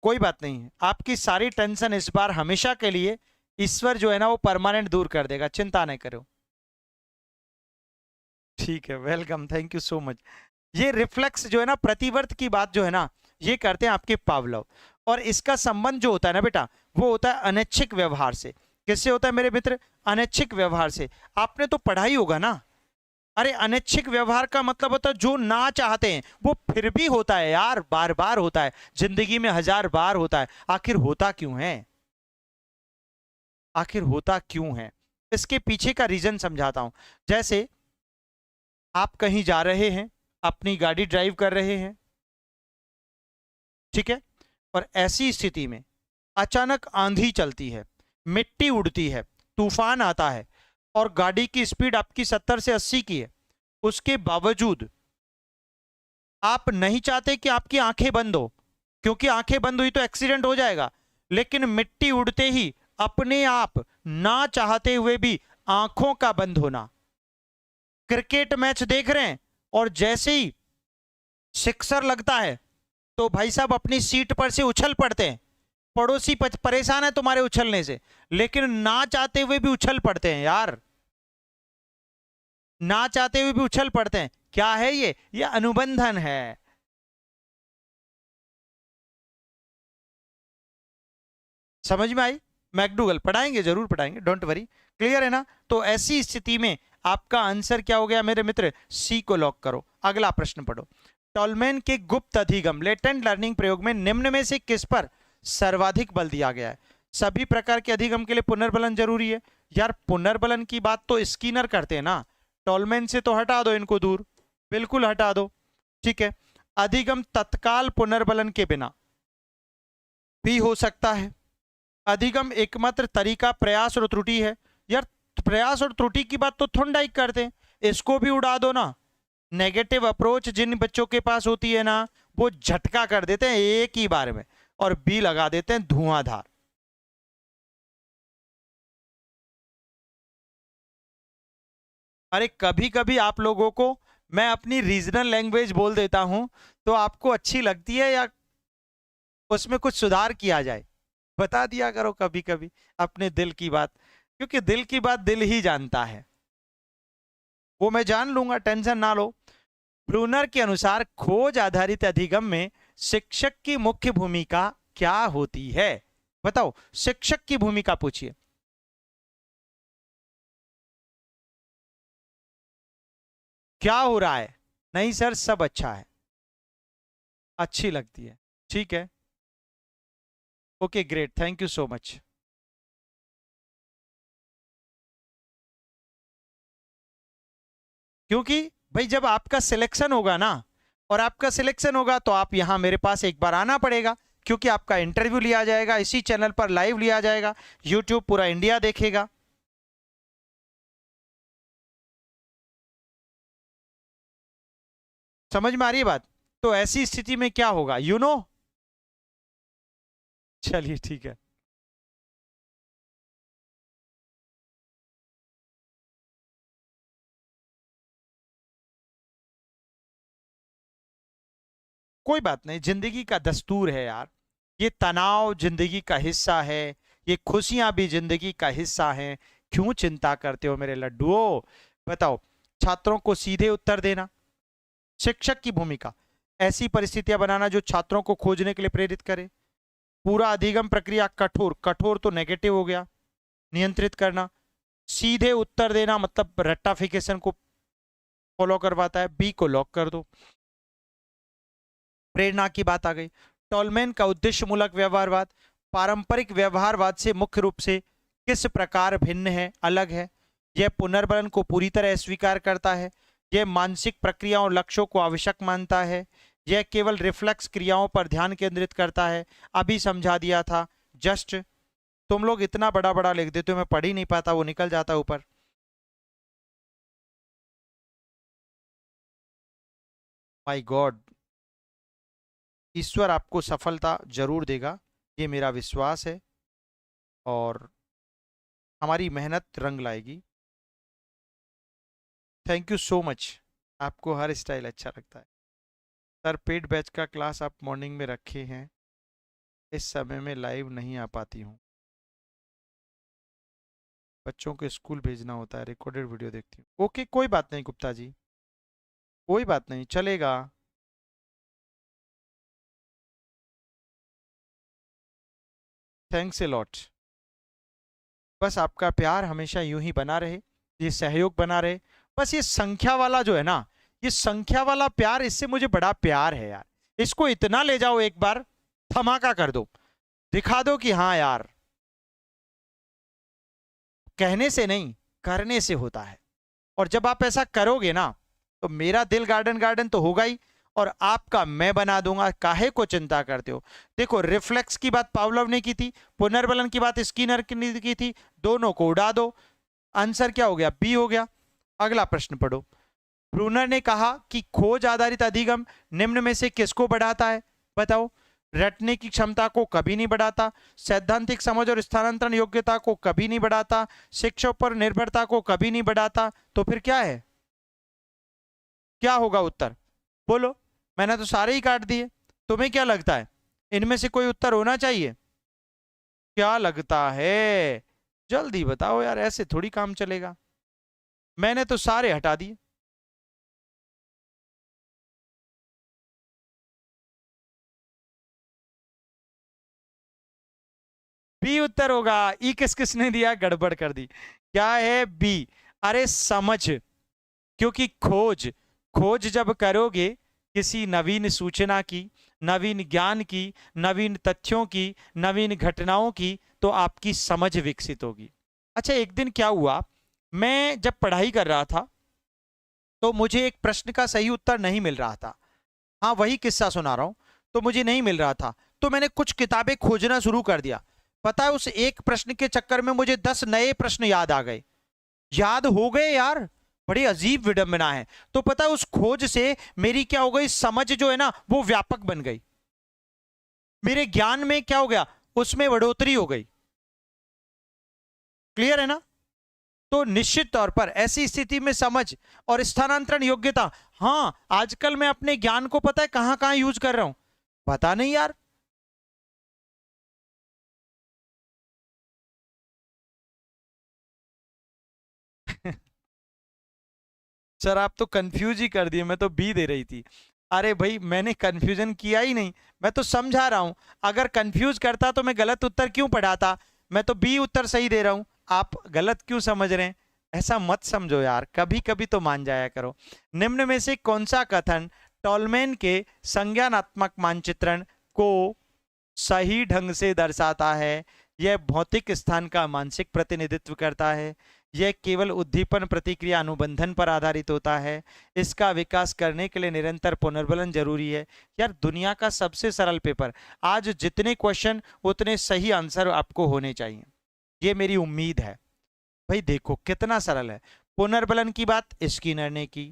कोई बात नहीं है, आपकी सारी टेंशन इस बार हमेशा के लिए ईश्वर जो है ना वो परमानेंट दूर कर देगा, चिंता नहीं करो। ठीक है, welcome, thank you so much. ये रिफ्लेक्स जो है ना, प्रतिवर्त की बात जो है ना, ये करते हैं आपके पावलोव। और इसका संबंध जो होता है ना बेटा, वो होता है अनैच्छिक व्यवहार से। किससे होता है मेरे मित्र? अनैच्छिक व्यवहार से। आपने तो पढ़ा ही होगा ना। अरे अनैच्छिक व्यवहार का मतलब होता है जो ना चाहते हैं वो फिर भी होता है यार, बार बार होता है, जिंदगी में 1000 बार होता है। आखिर होता क्यों है? आखिर होता क्यों है? इसके पीछे का रीजन समझाता हूं। जैसे आप कहीं जा रहे हैं, अपनी गाड़ी ड्राइव कर रहे हैं, ठीक है, और ऐसी स्थिति में अचानक आंधी चलती है, मिट्टी उड़ती है, तूफान आता है, और गाड़ी की स्पीड आपकी 70 से 80 की है। उसके बावजूद आप नहीं चाहते कि आपकी आंखें बंद हो, क्योंकि आंखें बंद हुई तो एक्सीडेंट हो जाएगा। लेकिन मिट्टी उड़ते ही अपने आप, ना चाहते हुए भी, आंखों का बंद होना। क्रिकेट मैच देख रहे हैं और जैसे ही सिक्सर लगता है तो भाई साहब अपनी सीट पर से उछल पड़ते हैं। पड़ोसी परेशान है तुम्हारे उछलने से, लेकिन ना चाहते हुए भी उछल पड़ते हैं यार, ना चाहते हुए भी उछल पड़ते हैं। क्या है ये अनुबंधन है। समझ में आई? मैकडूगल पढ़ाएंगे, जरूर पढ़ाएंगे, डोंट वरी। क्लियर है ना? तो ऐसी स्थिति में आपका आंसर क्या हो गया मेरे मित्र? सी को लॉक करो। अगला प्रश्न पढ़ो। टॉलमैन के गुप्त अधिगम लेटेंट लर्निंग प्रयोग में निम्न में से किस पर सर्वाधिक बल दिया गया है? सभी प्रकार के अधिगम के लिए पुनर्बलन जरूरी है। यार पुनर्बलन की बात तो स्किनर करते हैं ना, टॉलमैन से तो हटा दो इनको दूर, बिल्कुल हटा दो। ठीक है, अधिगम तत्काल पुनर्बलन के बिना भी हो सकता है। अधिगम एकमात्र तरीका प्रयास और त्रुटि है। यार प्रयास और त्रुटि की बात तो थोंडाई करते हैं, इसको भी उड़ा दो ना। नेगेटिव अप्रोच जिन बच्चों के पास होती है ना, वो झटका कर देते हैं एक ही बार में, और बी लगा देते हैं धुआंधार। अरे कभी कभी आप लोगों को मैं अपनी रीजनल लैंग्वेज बोल देता हूं, तो आपको अच्छी लगती है, या उसमें कुछ सुधार किया जाए? बता दिया करो कभी कभी अपने दिल की बात, क्योंकि दिल की बात दिल ही जानता है। वो मैं जान लूंगा, टेंशन ना लो। ब्रूनर के अनुसार खोज आधारित अधिगम में शिक्षक की मुख्य भूमिका क्या होती है? बताओ, शिक्षक की भूमिका पूछिए। क्या हो रहा है? नहीं सर, सब अच्छा है। अच्छी लगती है, ठीक है, okay great, thank you so much. क्योंकि भाई जब आपका सिलेक्शन होगा ना, और आपका सिलेक्शन होगा तो आप यहां मेरे पास एक बार आना पड़ेगा, क्योंकि आपका इंटरव्यू लिया जाएगा, इसी चैनल पर लाइव लिया जाएगा, यूट्यूब पूरा इंडिया देखेगा। समझ में आ रही है बात? तो ऐसी स्थिति में क्या होगा, यू नो। चलिए ठीक है। कोई बात नहीं, जिंदगी का दस्तूर है यार। ये तनाव जिंदगी का हिस्सा है, ये खुशियां भी जिंदगी का हिस्सा हैं। क्यों चिंता करते हो मेरे लड्डुओं? बताओ। छात्रों को सीधे उत्तर देना, शिक्षक की भूमिका। ऐसी परिस्थितियां बनाना जो छात्रों को खोजने के लिए प्रेरित करे। पूरा अधिगम प्रक्रिया कठोर, कठोर तो नेगेटिव हो गया, नियंत्रित करना। सीधे उत्तर देना मतलब रेक्टाफिकेशन को फॉलो करवाता है, बी को लॉक कर दो। प्रेरणा की बात आ गई। टॉलमैन का उद्देश्यमूलक व्यवहारवाद पारंपरिक व्यवहारवाद से मुख्य रूप से किस प्रकार भिन्न है, अलग है? यह पुनर्बलन को पूरी तरह स्वीकार करता है, यह मानसिक प्रक्रियाओं और लक्ष्यों को आवश्यक मानता है, यह केवल रिफ्लेक्स क्रियाओं पर ध्यान केंद्रित करता है। अभी समझा दिया था जस्ट। तुम लोग इतना बड़ा बड़ा लिख देते हो, मैं पढ़ ही नहीं पाता, वो निकल जाता ऊपर। माय गॉड, ईश्वर आपको सफलता जरूर देगा, ये मेरा विश्वास है, और हमारी मेहनत रंग लाएगी। Thank you so much. आपको हर स्टाइल अच्छा लगता है। सर पेड बैच का क्लास आप मॉर्निंग में रखे हैं, इस समय में लाइव नहीं आ पाती हूँ, बच्चों को स्कूल भेजना होता है, रिकॉर्डेड वीडियो देखती हूँ। ओके कोई बात नहीं गुप्ता जी। कोई बात नहीं, चलेगा। Thanks a lot. बस आपका प्यार हमेशा यूं ही बना रहे, ये सहयोग बना रहे। बस ये संख्या वाला जो है ना, ये संख्या वाला प्यार, इससे मुझे बड़ा प्यार है यार। इसको इतना ले जाओ, एक बार धमाका कर दो, दिखा दो कि हाँ यार, कहने से नहीं करने से होता है। और जब आप ऐसा करोगे ना, तो मेरा दिल गार्डन गार्डन तो होगा ही, और आपका मैं बना दूंगा। काहे को चिंता करते हो? देखो, रिफ्लेक्स की बात पावलोव ने की थी, पुनर्बलन की बात स्किनर ने की थी, दोनों को उड़ा दो। आंसर क्या हो गया? बी हो गया। अगला प्रश्न पढ़ो। ब्रूनर ने कहा कि खोज आधारित अधिगम निम्न में से किसको बढ़ाता है? बताओ। रटने की क्षमता को कभी नहीं बढ़ाता, सैद्धांतिक समझ और स्थानांतरण योग्यता को कभी नहीं बढ़ाता, शिक्षा पर निर्भरता को कभी नहीं बढ़ाता। तो फिर क्या है? क्या होगा उत्तर? बोलो। मैंने तो सारे ही काट दिए, तुम्हें क्या लगता है? इनमें से कोई उत्तर होना चाहिए। क्या लगता है? जल्दी बताओ यार, ऐसे थोड़ी काम चलेगा। मैंने तो सारे हटा दिए। बी उत्तर होगा। ई किस किसने दिया? गड़बड़ कर दी। क्या है? बी। अरे समझ, क्योंकि खोज, खोज जब करोगे किसी नवीन सूचना की, नवीन ज्ञान की, नवीन तथ्यों की, नवीन घटनाओं की, तो आपकी समझ विकसित होगी। अच्छा, एक दिन क्या हुआ, मैं जब पढ़ाई कर रहा था, तो मुझे एक प्रश्न का सही उत्तर नहीं मिल रहा था। हाँ, वही किस्सा सुना रहा हूं। तो मुझे नहीं मिल रहा था, तो मैंने कुछ किताबें खोजना शुरू कर दिया। पता है, उस एक प्रश्न के चक्कर में मुझे 10 नए प्रश्न याद आ गए। याद हो गए यार। बड़ी अजीब विडंबना है। तो पता है, उस खोज से मेरी क्या हो गई, समझ जो है ना वो व्यापक बन गई। मेरे ज्ञान में क्या हो गया, उसमें बढ़ोतरी हो गई। क्लियर है ना? तो निश्चित तौर पर ऐसी स्थिति में समझ और स्थानांतरण योग्यता, हाँ, आजकल मैं अपने ज्ञान को पता है कहां कहां यूज कर रहा हूं, पता नहीं यार। सर, आप तो कंफ्यूज ही कर दिए, मैं तो बी दे रही थी। अरे भाई, मैंने कंफ्यूजन किया ही नहीं, मैं तो समझा रहा हूं। अगर कंफ्यूज करता तो मैं गलत उत्तर क्यों पढ़ाता? मैं तो बी उत्तर सही दे रहा हूं, आप गलत क्यों समझ रहे हैं? ऐसा मत समझो यार, कभी कभी तो मान जाया करो। निम्न में से कौन सा कथन टॉलमैन के संज्ञानात्मक मानचित्रण को सही ढंग से दर्शाता है? यह भौतिक स्थान का मानसिक प्रतिनिधित्व करता है, यह केवल उद्दीपन प्रतिक्रिया अनुबंधन पर आधारित होता है, इसका विकास करने के लिए निरंतर पुनर्बलन जरूरी है। यार, दुनिया का सबसे सरल पेपर। आज जितने क्वेश्चन उतने सही आंसर आपको होने चाहिए, ये मेरी उम्मीद है। भाई देखो कितना सरल है। पुनर्बलन की बात स्किनर ने की,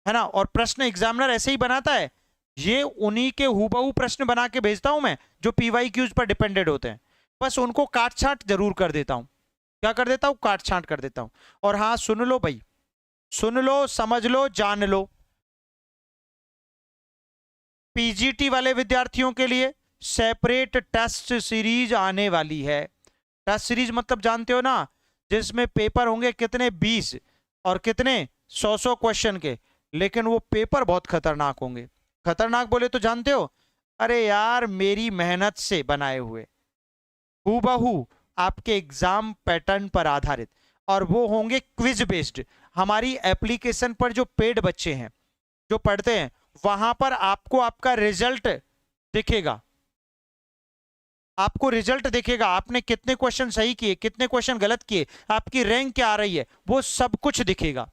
है ना? और प्रश्न एग्जामिनर ऐसे ही बनाता है। ये उन्हीं के हूबहू प्रश्न बना के भेजता हूं मैं, जो पीवाई क्यूज पर डिपेंडेड होते हैं। बस उनको काट छांट जरूर कर देता हूं। क्या कर देता हूं? काट छांट कर देता हूं। और हाँ, सुन लो भाई, सुन लो, समझ लो, जान लो। पीजीटी वाले विद्यार्थियों के लिए सेपरेट टेस्ट सीरीज आने वाली है। टेस्ट सीरीज मतलब जानते हो ना, जिसमें पेपर होंगे कितने, 20, और कितने, 100 क्वेश्चन के। लेकिन वो पेपर बहुत खतरनाक होंगे। खतरनाक बोले तो जानते हो? अरे यार, मेरी मेहनत से बनाए हुए, हूबहू आपके एग्जाम पैटर्न पर आधारित। और वो होंगे क्विज बेस्ड। हमारी एप्लीकेशन पर जो पेड बच्चे हैं, जो पढ़ते हैं, वहां पर आपको आपका रिजल्ट दिखेगा। आपको रिजल्ट दिखेगा, आपने कितने क्वेश्चन सही किए, कितने क्वेश्चन गलत किए, आपकी रैंक क्या आ रही है, वो सब कुछ दिखेगा।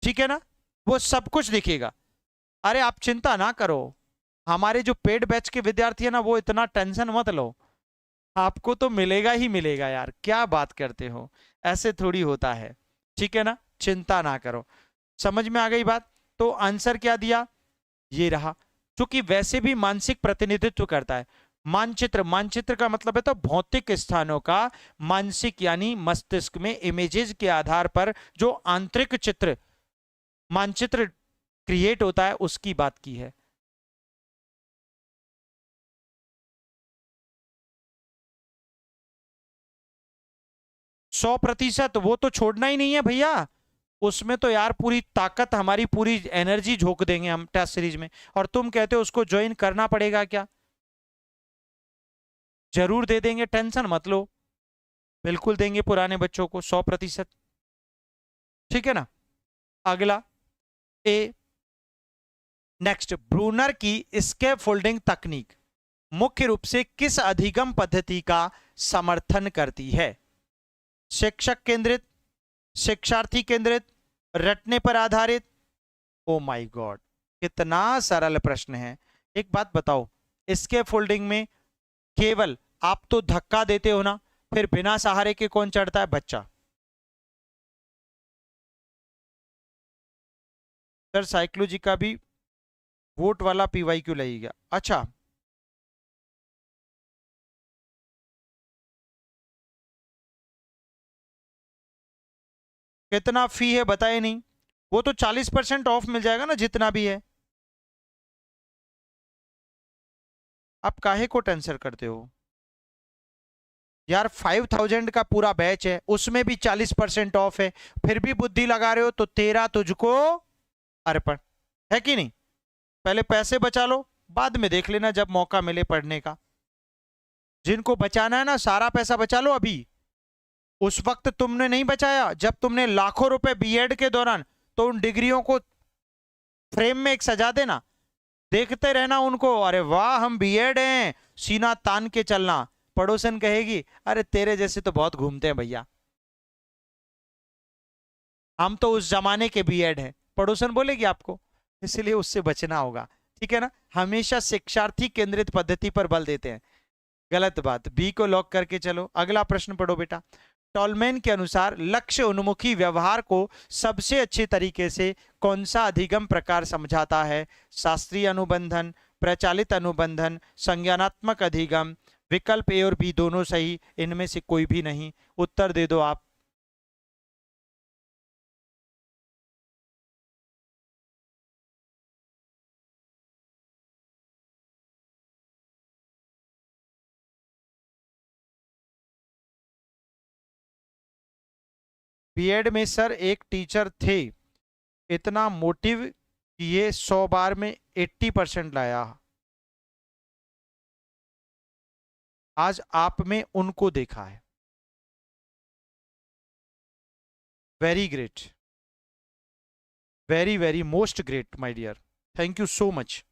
ठीक है ना? वो सब कुछ दिखेगा। अरे आप चिंता ना करो, हमारे जो पेड बैच के विद्यार्थी है ना, वो इतना टेंशन मत लो। आपको तो मिलेगा ही मिलेगा यार, क्या बात करते हो? ऐसे थोड़ी होता है। ठीक है ना? चिंता ना करो। समझ में आ गई बात? तो आंसर क्या दिया? ये रहा। क्योंकि वैसे भी मानसिक प्रतिनिधित्व करता है। मानचित्र, मानचित्र का मतलब है तो भौतिक स्थानों का, मानसिक यानी मस्तिष्क में इमेजेस के आधार पर जो आंतरिक चित्र, मानचित्र क्रिएट होता है, उसकी बात की है। 100%, वो तो छोड़ना ही नहीं है भैया। उसमें तो यार पूरी ताकत, हमारी पूरी एनर्जी झोंक देंगे हम टेस्ट सीरीज में, और तुम कहते हो उसको ज्वाइन करना पड़ेगा क्या? जरूर दे देंगे, टेंशन मत लो, बिल्कुल देंगे पुराने बच्चों को 100%। ठीक है ना। अगला ए, नेक्स्ट, ब्रूनर की स्केप फोल्डिंग तकनीक मुख्य रूप से किस अधिगम पद्धति का समर्थन करती है? शिक्षक केंद्रित, शिक्षार्थी केंद्रित, रटने पर आधारित? ओ माय गॉड, कितना सरल प्रश्न है। एक बात बताओ, स्केप फोल्डिंग में केवल आप तो धक्का देते हो ना, फिर बिना सहारे के कौन चढ़ता है? बच्चा। सर साइकोलॉजी का भी वोट वाला पीवाई क्यों लगेगा? अच्छा, कितना फी है बताए नहीं? वो तो 40% ऑफ मिल जाएगा ना जितना भी है। आप काहे को टेंशन करते हो यार? 5000 का पूरा बैच है, उसमें भी 40% ऑफ है, फिर भी बुद्धि लगा रहे हो, तो तेरा तुझको अर्पण, है कि नहीं? पहले पैसे बचा लो, बाद में देख लेना जब मौका मिले पढ़ने का। जिनको बचाना है ना, सारा पैसा बचा लो अभी। उस वक्त तुमने नहीं बचाया जब तुमने लाखों रुपए बीएड के दौरान, तो उन डिग्रियों को फ्रेम में एक सजा देना, देखते रहना उनको, अरे वाह हम बीएड हैं, सीना तान के चलना। पड़ोसन कहेगी अरे तेरे जैसे तो बहुत घूमते हैं भैया, हम तो उस जमाने के बीएड हैं, पड़ोसन बोलेगी आपको। इसलिए उससे बचना होगा, ठीक है ना। हमेशा शिक्षार्थी केंद्रित पद्धति पर बल देते हैं, गलत बात। बी को लॉक करके चलो। अगला प्रश्न पढ़ो बेटा। टॉलमैन के अनुसार लक्ष्य उन्मुखी व्यवहार को सबसे अच्छे तरीके से कौन सा अधिगम प्रकार समझाता है? शास्त्रीय अनुबंधन, प्रचालित अनुबंधन, संज्ञानात्मक अधिगम? विकल्प ए और बी दोनों सही, इनमें से कोई भी नहीं। उत्तर दे दो आप। बीएड में सर एक टीचर थे, इतना मोटिव किए 100 बार में 80% लाया। आज आप में उनको देखा है। Very great, very very most great my dear, thank you so much.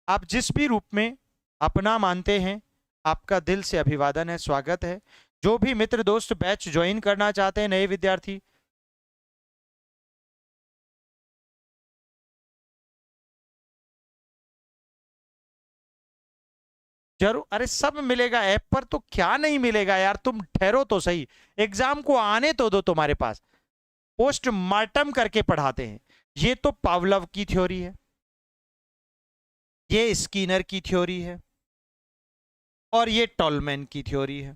आप जिस भी रूप में अपना मानते हैं, आपका दिल से अभिवादन है, स्वागत है। जो भी मित्र दोस्त बैच ज्वाइन करना चाहते हैं, नए विद्यार्थी, जरूर, अरे सब मिलेगा ऐप पर, तो क्या नहीं मिलेगा यार, तुम ठहरो तो सही, एग्जाम को आने तो दो। तुम्हारे पास पोस्टमार्टम करके पढ़ाते हैं। ये तो पावलव की थ्योरी है, ये स्किनर की थ्योरी है, और ये टॉलमैन की थ्योरी है।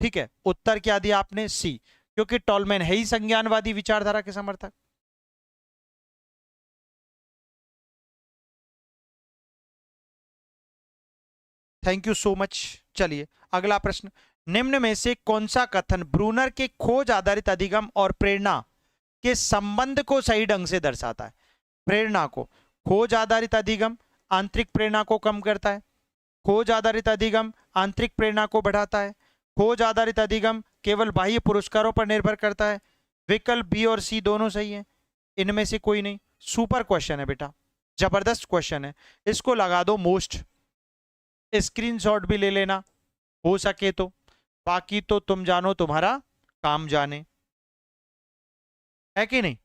ठीक है, उत्तर क्या दिया आपने? सी, क्योंकि टॉलमैन है ही संज्ञानवादी विचारधारा के समर्थक। Thank you so much. चलिए अगला प्रश्न। निम्न में से कौन सा कथन ब्रूनर के खोज आधारित अधिगम और प्रेरणा के संबंध को सही ढंग से दर्शाता है? प्रेरणा को, खोज आधारित अधिगम आंतरिक प्रेरणा को कम करता है, खोज आधारित अधिगम आंतरिक प्रेरणा को बढ़ाता है, खोज आधारित अधिगम केवल बाह्य पुरस्कारों पर निर्भर करता है। विकल्प बी और सी दोनों सही है, इनमें से कोई नहीं। सुपर क्वेश्चन है बेटा, जबरदस्त क्वेश्चन है, इसको लगा दो मोस्ट, स्क्रीनशॉट भी ले लेना हो सके तो, बाकी तो तुम जानो तुम्हारा काम जाने, है कि नहीं?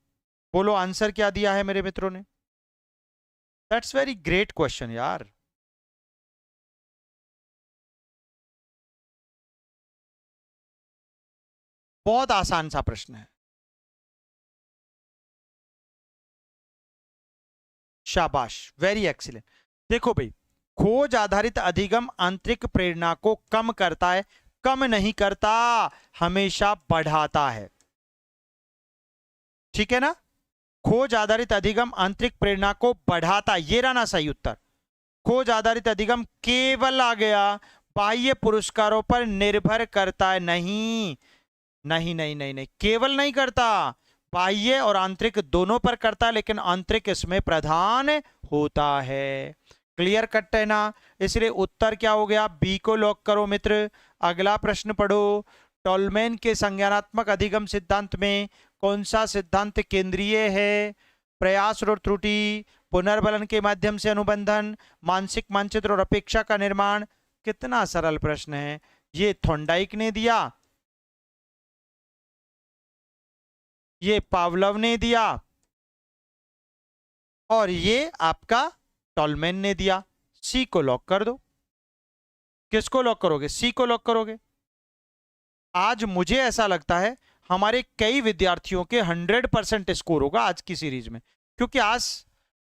बोलो आंसर क्या दिया है मेरे मित्रों ने? दैट्स वेरी ग्रेट क्वेश्चन यार। बहुत आसान सा प्रश्न है, शाबाश, वेरी एक्सीलेंट। देखो भाई, खोज आधारित अधिगम आंतरिक प्रेरणा को कम करता है, कम नहीं करता, हमेशा बढ़ाता है। ठीक है ना? खोज आधारित अधिगम आंतरिक प्रेरणा को बढ़ाता, ये रहा ना सही उत्तर। खोज आधारित अधिगम केवल आ गया बाह्य पुरस्कारों पर निर्भर करता है, नहीं, नहीं नहीं नहीं नहीं, केवल नहीं करता, बाह्य और आंतरिक दोनों पर करता है, लेकिन आंतरिक इसमें प्रधान होता है। क्लियर कट है ना? इसलिए उत्तर क्या हो गया? बी को लॉक करो मित्र। अगला प्रश्न पढ़ो। टॉलमैन के संज्ञानात्मक अधिगम सिद्धांत में कौन सा सिद्धांत केंद्रीय है? प्रयास और त्रुटि, पुनर्बलन के माध्यम से अनुबंधन, मानसिक मानचित्र और अपेक्षा का निर्माण। कितना सरल प्रश्न है ये। थॉर्नडाइक ने दिया, ये पावलोव ने दिया, और ये आपका टॉलमैन ने दिया। सी को लॉक कर दो। किसको लॉक करोगे? सी को लॉक करोगे। आज मुझे ऐसा लगता है हमारे कई विद्यार्थियों के 100% स्कोर होगा आज की सीरीज में, क्योंकि आज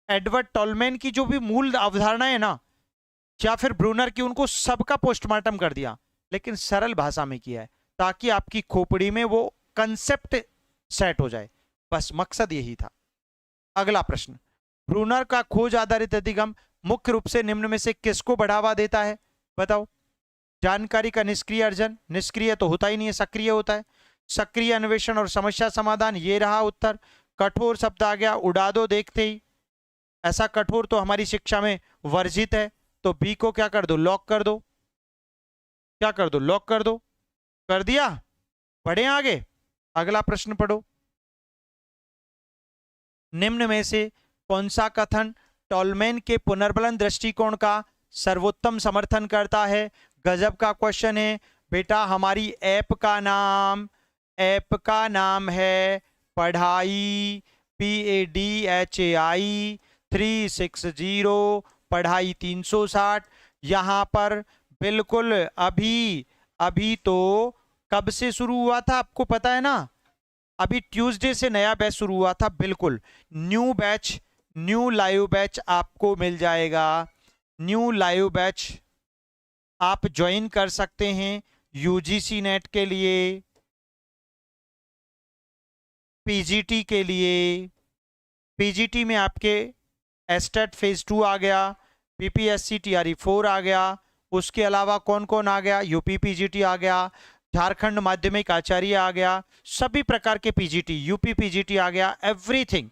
एडवर्ड टॉलमैन की जो भी मूल अवधारणा है ना, या फिर ब्रूनर की, उनको सबका पोस्टमार्टम कर दिया, लेकिन सरल भाषा में किया है, ताकि आपकी खोपड़ी में वो कंसेप्ट सेट हो जाए। बस मकसद यही था। अगला प्रश्न, ब्रूनर का खोज आधारित अधिगम मुख्य रूप से निम्न में से किसको बढ़ावा देता है? बताओ। जानकारी का निष्क्रिय अर्जन, निष्क्रिय तो होता ही नहीं है, सक्रिय होता है। सक्रिय अन्वेषण और समस्या समाधान, ये रहा उत्तर। कठोर शब्द आ गया, उड़ा दो देखते ही। ऐसा कठोर तो हमारी शिक्षा में वर्जित है, तो बी को क्या कर दो? लॉक कर दो। क्या कर दो? लॉक कर दो। कर दिया। पढ़े आगे। अगला प्रश्न पढ़ो। निम्न में से कौन सा कथन टॉलमैन के पुनर्बलन दृष्टिकोण का सर्वोत्तम समर्थन करता है? गजब का क्वेश्चन है बेटा। हमारी ऐप का नाम है पढ़ाई, PADHAI 360, पढ़ाई 360। यहां पर बिल्कुल अभी तो कब से शुरू हुआ था आपको पता है ना? अभी ट्यूसडे से नया बैच शुरू हुआ था। बिल्कुल new batch, new live batch आपको मिल जाएगा। न्यू लाइव बैच आप ज्वाइन कर सकते हैं UGC नेट के लिए, PGT के लिए। PGT में आपके एस्टेट फेज 2 आ गया, PPSC TRE 4 आ गया। उसके अलावा कौन कौन आ गया? UP PGT आ गया, झारखंड माध्यमिक आचार्य आ गया, सभी प्रकार के PGT, UP PGT आ गया। एवरीथिंग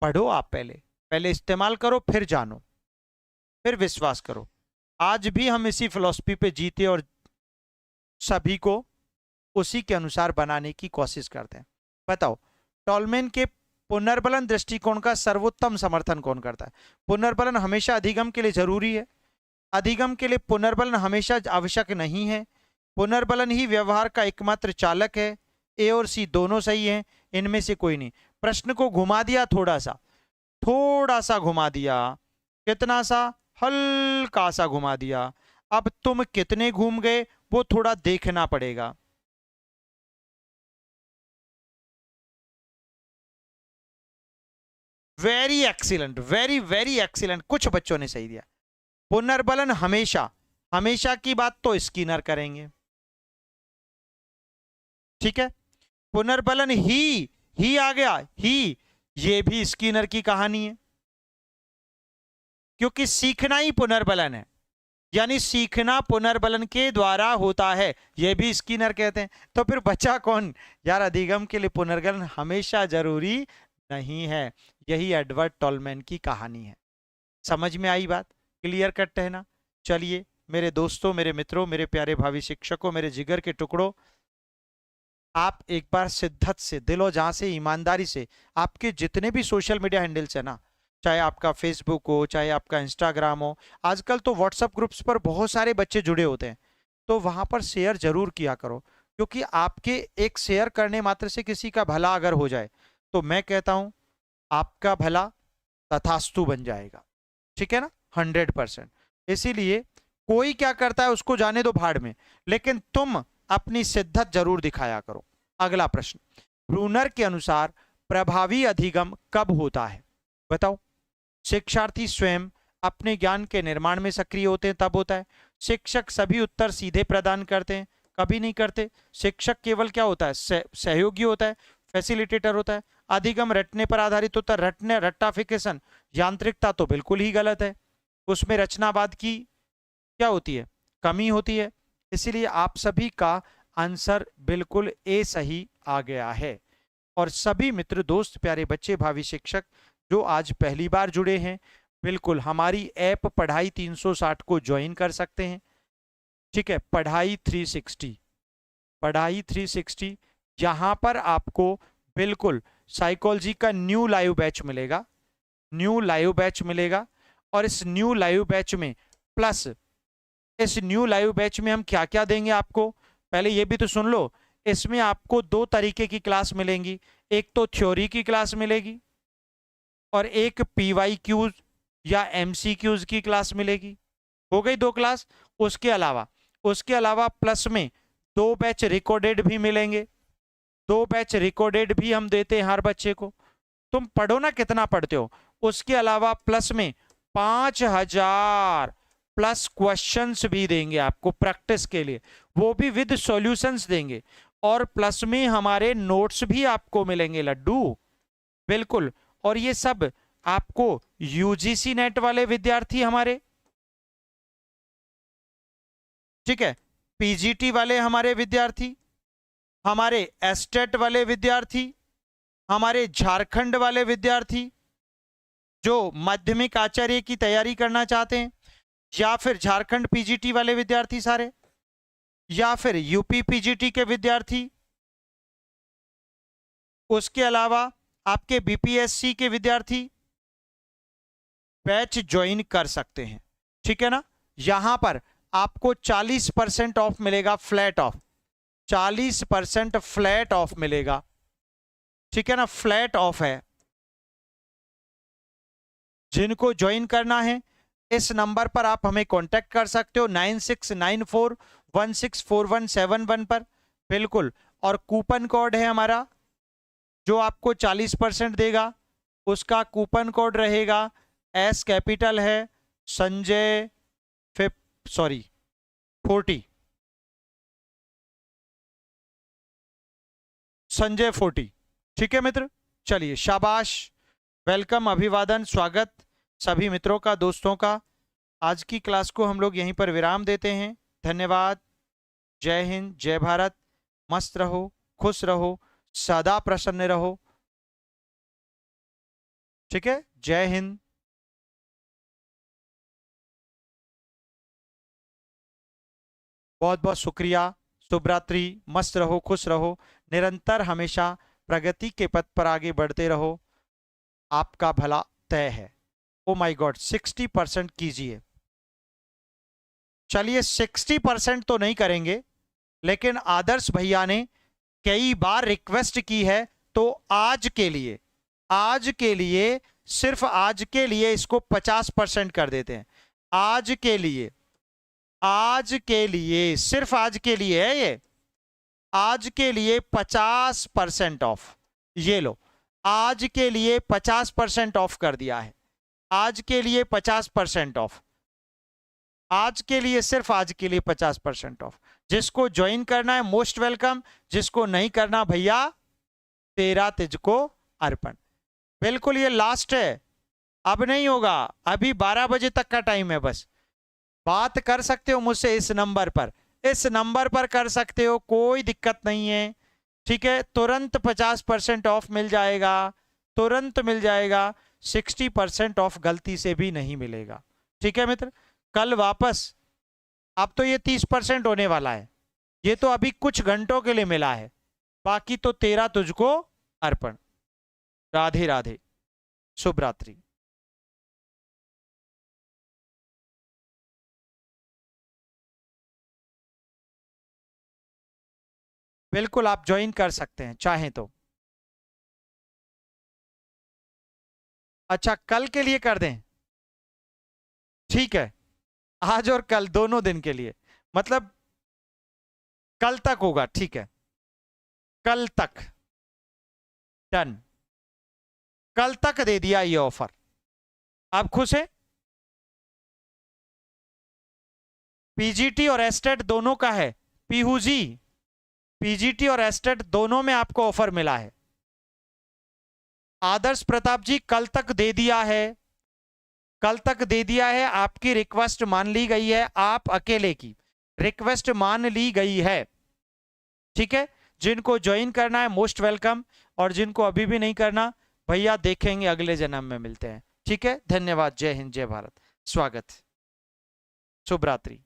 पढ़ो आप, पहले इस्तेमाल करो, फिर जानो, फिर विश्वास करो। आज भी हम इसी फिलॉसफी पे जीते और सभी को उसी के अनुसार बनाने की कोशिश करते हैं। बताओ, टॉलमैन के पुनर्बलन दृष्टिकोण का सर्वोत्तम समर्थन कौन करता है? पुनर्बलन हमेशा अधिगम के लिए जरूरी है। अधिगम के लिए पुनर्बलन हमेशा आवश्यक नहीं है। पुनर्बलन ही व्यवहार का एकमात्र चालक है। ए और सी दोनों सही हैं, इनमें से कोई नहीं। प्रश्न को घुमा दिया, थोड़ा सा घुमा दिया। कितना सा? हल्का सा घुमा दिया। अब तुम कितने घूम गए वो थोड़ा देखना पड़ेगा। Very excellent, very very excellent. कुछ बच्चों ने सही दिया। पुनर्बलन हमेशा की बात तो स्किनर करेंगे, ठीक है। पुनर्बलन ही आ गया, ही, ये भी स्किनर की कहानी है, क्योंकि सीखना ही पुनर्बलन है, यानी सीखना पुनर्बलन के द्वारा होता है, यह भी स्किनर कहते हैं। तो फिर बचा कौन यार? अधिगम के लिए पुनर्बलन हमेशा जरूरी नहीं है। यही एडवर्ड टॉलमैन की कहानी है। समझ में आई बात? क्लियर कट है ना? चलिए मेरे दोस्तों, मेरे मित्रों, मेरे प्यारे भावी शिक्षकों, मेरे जिगर के टुकड़ों, आप एक बार शिद्दत से, दिलो जहां से, ईमानदारी से, आपके जितने भी सोशल मीडिया हैंडल्स है ना, चाहे आपका फेसबुक हो, चाहे आपका इंस्टाग्राम हो, आजकल तो व्हाट्सएप ग्रुप्स पर बहुत सारे बच्चे जुड़े होते हैं, तो वहां पर शेयर जरूर किया करो, क्योंकि आपके एक शेयर करने मात्र से किसी का भला अगर हो जाए तो मैं कहता हूं आपका भला तथास्तु बन जाएगा। ठीक है ना? 100%। इसीलिए कोई क्या करता है उसको जाने दो भाड़ में, लेकिन तुम अपनी शिद्दत जरूर दिखाया करो। अगला प्रश्न, ब्रूनर के अनुसार प्रभावी अधिगम कब होता है? बताओ। शिक्षार्थी स्वयं अपने ज्ञान के निर्माण में सक्रिय होते हैं तब होता है। शिक्षक सभी उत्तर सीधे प्रदान करते हैं? कभी नहीं करते। शिक्षक केवल क्या होता है? सहयोगी होता है, फैसिलिटेटर होता है। अधिगम रटने पर आधारित होता है, रट्टाफिकेशन, यांत्रिकता तो बिल्कुल ही गलत है। उसमें रचनावाद की क्या होती है? कमी होती है। इसीलिए आप सभी का आंसर बिल्कुल ए सही आ गया है। और सभी मित्र, दोस्त, प्यारे बच्चे, भावी शिक्षक जो आज पहली बार जुड़े हैं, बिल्कुल हमारी ऐप पढ़ाई 360 को ज्वाइन कर सकते हैं। ठीक है, पढ़ाई 360, पढ़ाई 360, यहां पर आपको बिल्कुल साइकोलॉजी का न्यू लाइव बैच मिलेगा, न्यू लाइव बैच मिलेगा। और इस न्यू लाइव बैच में प्लस इस न्यू लाइव बैच में हम क्या क्या देंगे आपको, पहले ये भी तो सुन लो। इसमें आपको दो तरीके की क्लास मिलेंगी, एक तो थ्योरी की क्लास मिलेगी और एक PYQs या MCQs की क्लास मिलेगी। हो गई दो क्लास। उसके अलावा प्लस में 2 बैच रिकॉर्डेड भी मिलेंगे, 2 बैच रिकॉर्डेड भी हम देते हैं हर बच्चे को। तुम पढ़ो ना कितना पढ़ते हो। उसके अलावा प्लस में 5000 प्लस क्वेश्चंस भी देंगे आपको प्रैक्टिस के लिए, वो भी विद सॉल्यूशंस देंगे। और प्लस में हमारे नोट्स भी आपको मिलेंगे लड्डू, बिल्कुल। और ये सब आपको UGC नेट वाले विद्यार्थी हमारे, ठीक है, PGT वाले हमारे विद्यार्थी, हमारे एस्टेट वाले विद्यार्थी, हमारे झारखंड वाले विद्यार्थी जो माध्यमिक आचार्य की तैयारी करना चाहते हैं, या फिर झारखंड PGT वाले विद्यार्थी सारे, या फिर UP PGT के विद्यार्थी, उसके अलावा आपके BPSC के विद्यार्थी बैच ज्वाइन कर सकते हैं। ठीक है ना। यहां पर आपको 40% ऑफ मिलेगा, फ्लैट ऑफ 40% फ्लैट ऑफ मिलेगा। ठीक है ना, फ्लैट ऑफ है। जिनको ज्वाइन करना है इस नंबर पर आप हमें कांटेक्ट कर सकते हो 9694164171 पर, बिल्कुल। और कूपन कोड है हमारा जो आपको 40% देगा, उसका कूपन कोड रहेगा S कैपिटल है संजय 40, संजय 40। ठीक है मित्र, चलिए शाबाश, वेलकम, अभिवादन, स्वागत सभी मित्रों का, दोस्तों का। आज की क्लास को हम लोग यहीं पर विराम देते हैं। धन्यवाद। जय हिंद, जय भारत। मस्त रहो, खुश रहो, सदा प्रसन्न रहो। ठीक है, जय हिंद। बहुत बहुत शुक्रिया। शुभ रात्रि। मस्त रहो, खुश रहो, निरंतर हमेशा प्रगति के पथ पर आगे बढ़ते रहो। आपका भला तय है। ओ माय गॉड, 60% कीजिए। चलिए 60% तो नहीं करेंगे, लेकिन आदर्श भैया ने कई बार रिक्वेस्ट की है, तो आज के लिए सिर्फ आज के लिए इसको 50% कर देते हैं। आज के लिए सिर्फ आज के लिए है ये, आज के लिए 50% ऑफ। ये लो, आज के लिए 50% ऑफ कर दिया है। आज के लिए 50% ऑफ, आज के लिए, सिर्फ आज के लिए 50% ऑफ। जिसको ज्वाइन करना है मोस्ट वेलकम, जिसको नहीं करना भैया तेरा तुझको अर्पण। बिल्कुल ये लास्ट है, अब नहीं होगा। अभी 12 बजे तक का टाइम है, बस बात कर सकते हो मुझसे इस नंबर पर, इस नंबर पर कर सकते हो, कोई दिक्कत नहीं है। ठीक है, तुरंत 50% ऑफ मिल जाएगा, तुरंत मिल जाएगा। 60% ऑफ गलती से भी नहीं मिलेगा। ठीक है मित्र, कल वापस, अब तो ये 30% होने वाला है, ये तो अभी कुछ घंटों के लिए मिला है, बाकी तो तेरा तुझको अर्पण। राधे राधे, शुभ रात्रि। बिल्कुल आप ज्वाइन कर सकते हैं चाहें तो। अच्छा, कल के लिए कर दें? ठीक है, आज और कल दोनों दिन के लिए, मतलब कल तक होगा। ठीक है, कल तक, डन, कल तक दे दिया ये ऑफर। आप खुश हैं? PGT और एस्टेट दोनों का है पीहू जी, PGT और एस्टेट दोनों में आपको ऑफर मिला है। आदर्श प्रताप जी कल तक दे दिया है, कल तक दे दिया है। आपकी रिक्वेस्ट मान ली गई है, आप अकेले की रिक्वेस्ट मान ली गई है। ठीक है, जिनको ज्वाइन करना है मोस्ट वेलकम, और जिनको अभी भी नहीं करना भैया देखेंगे अगले जन्म में मिलते हैं। ठीक है, धन्यवाद, जय हिंद, जय भारत, स्वागत, शुभ रात्रि।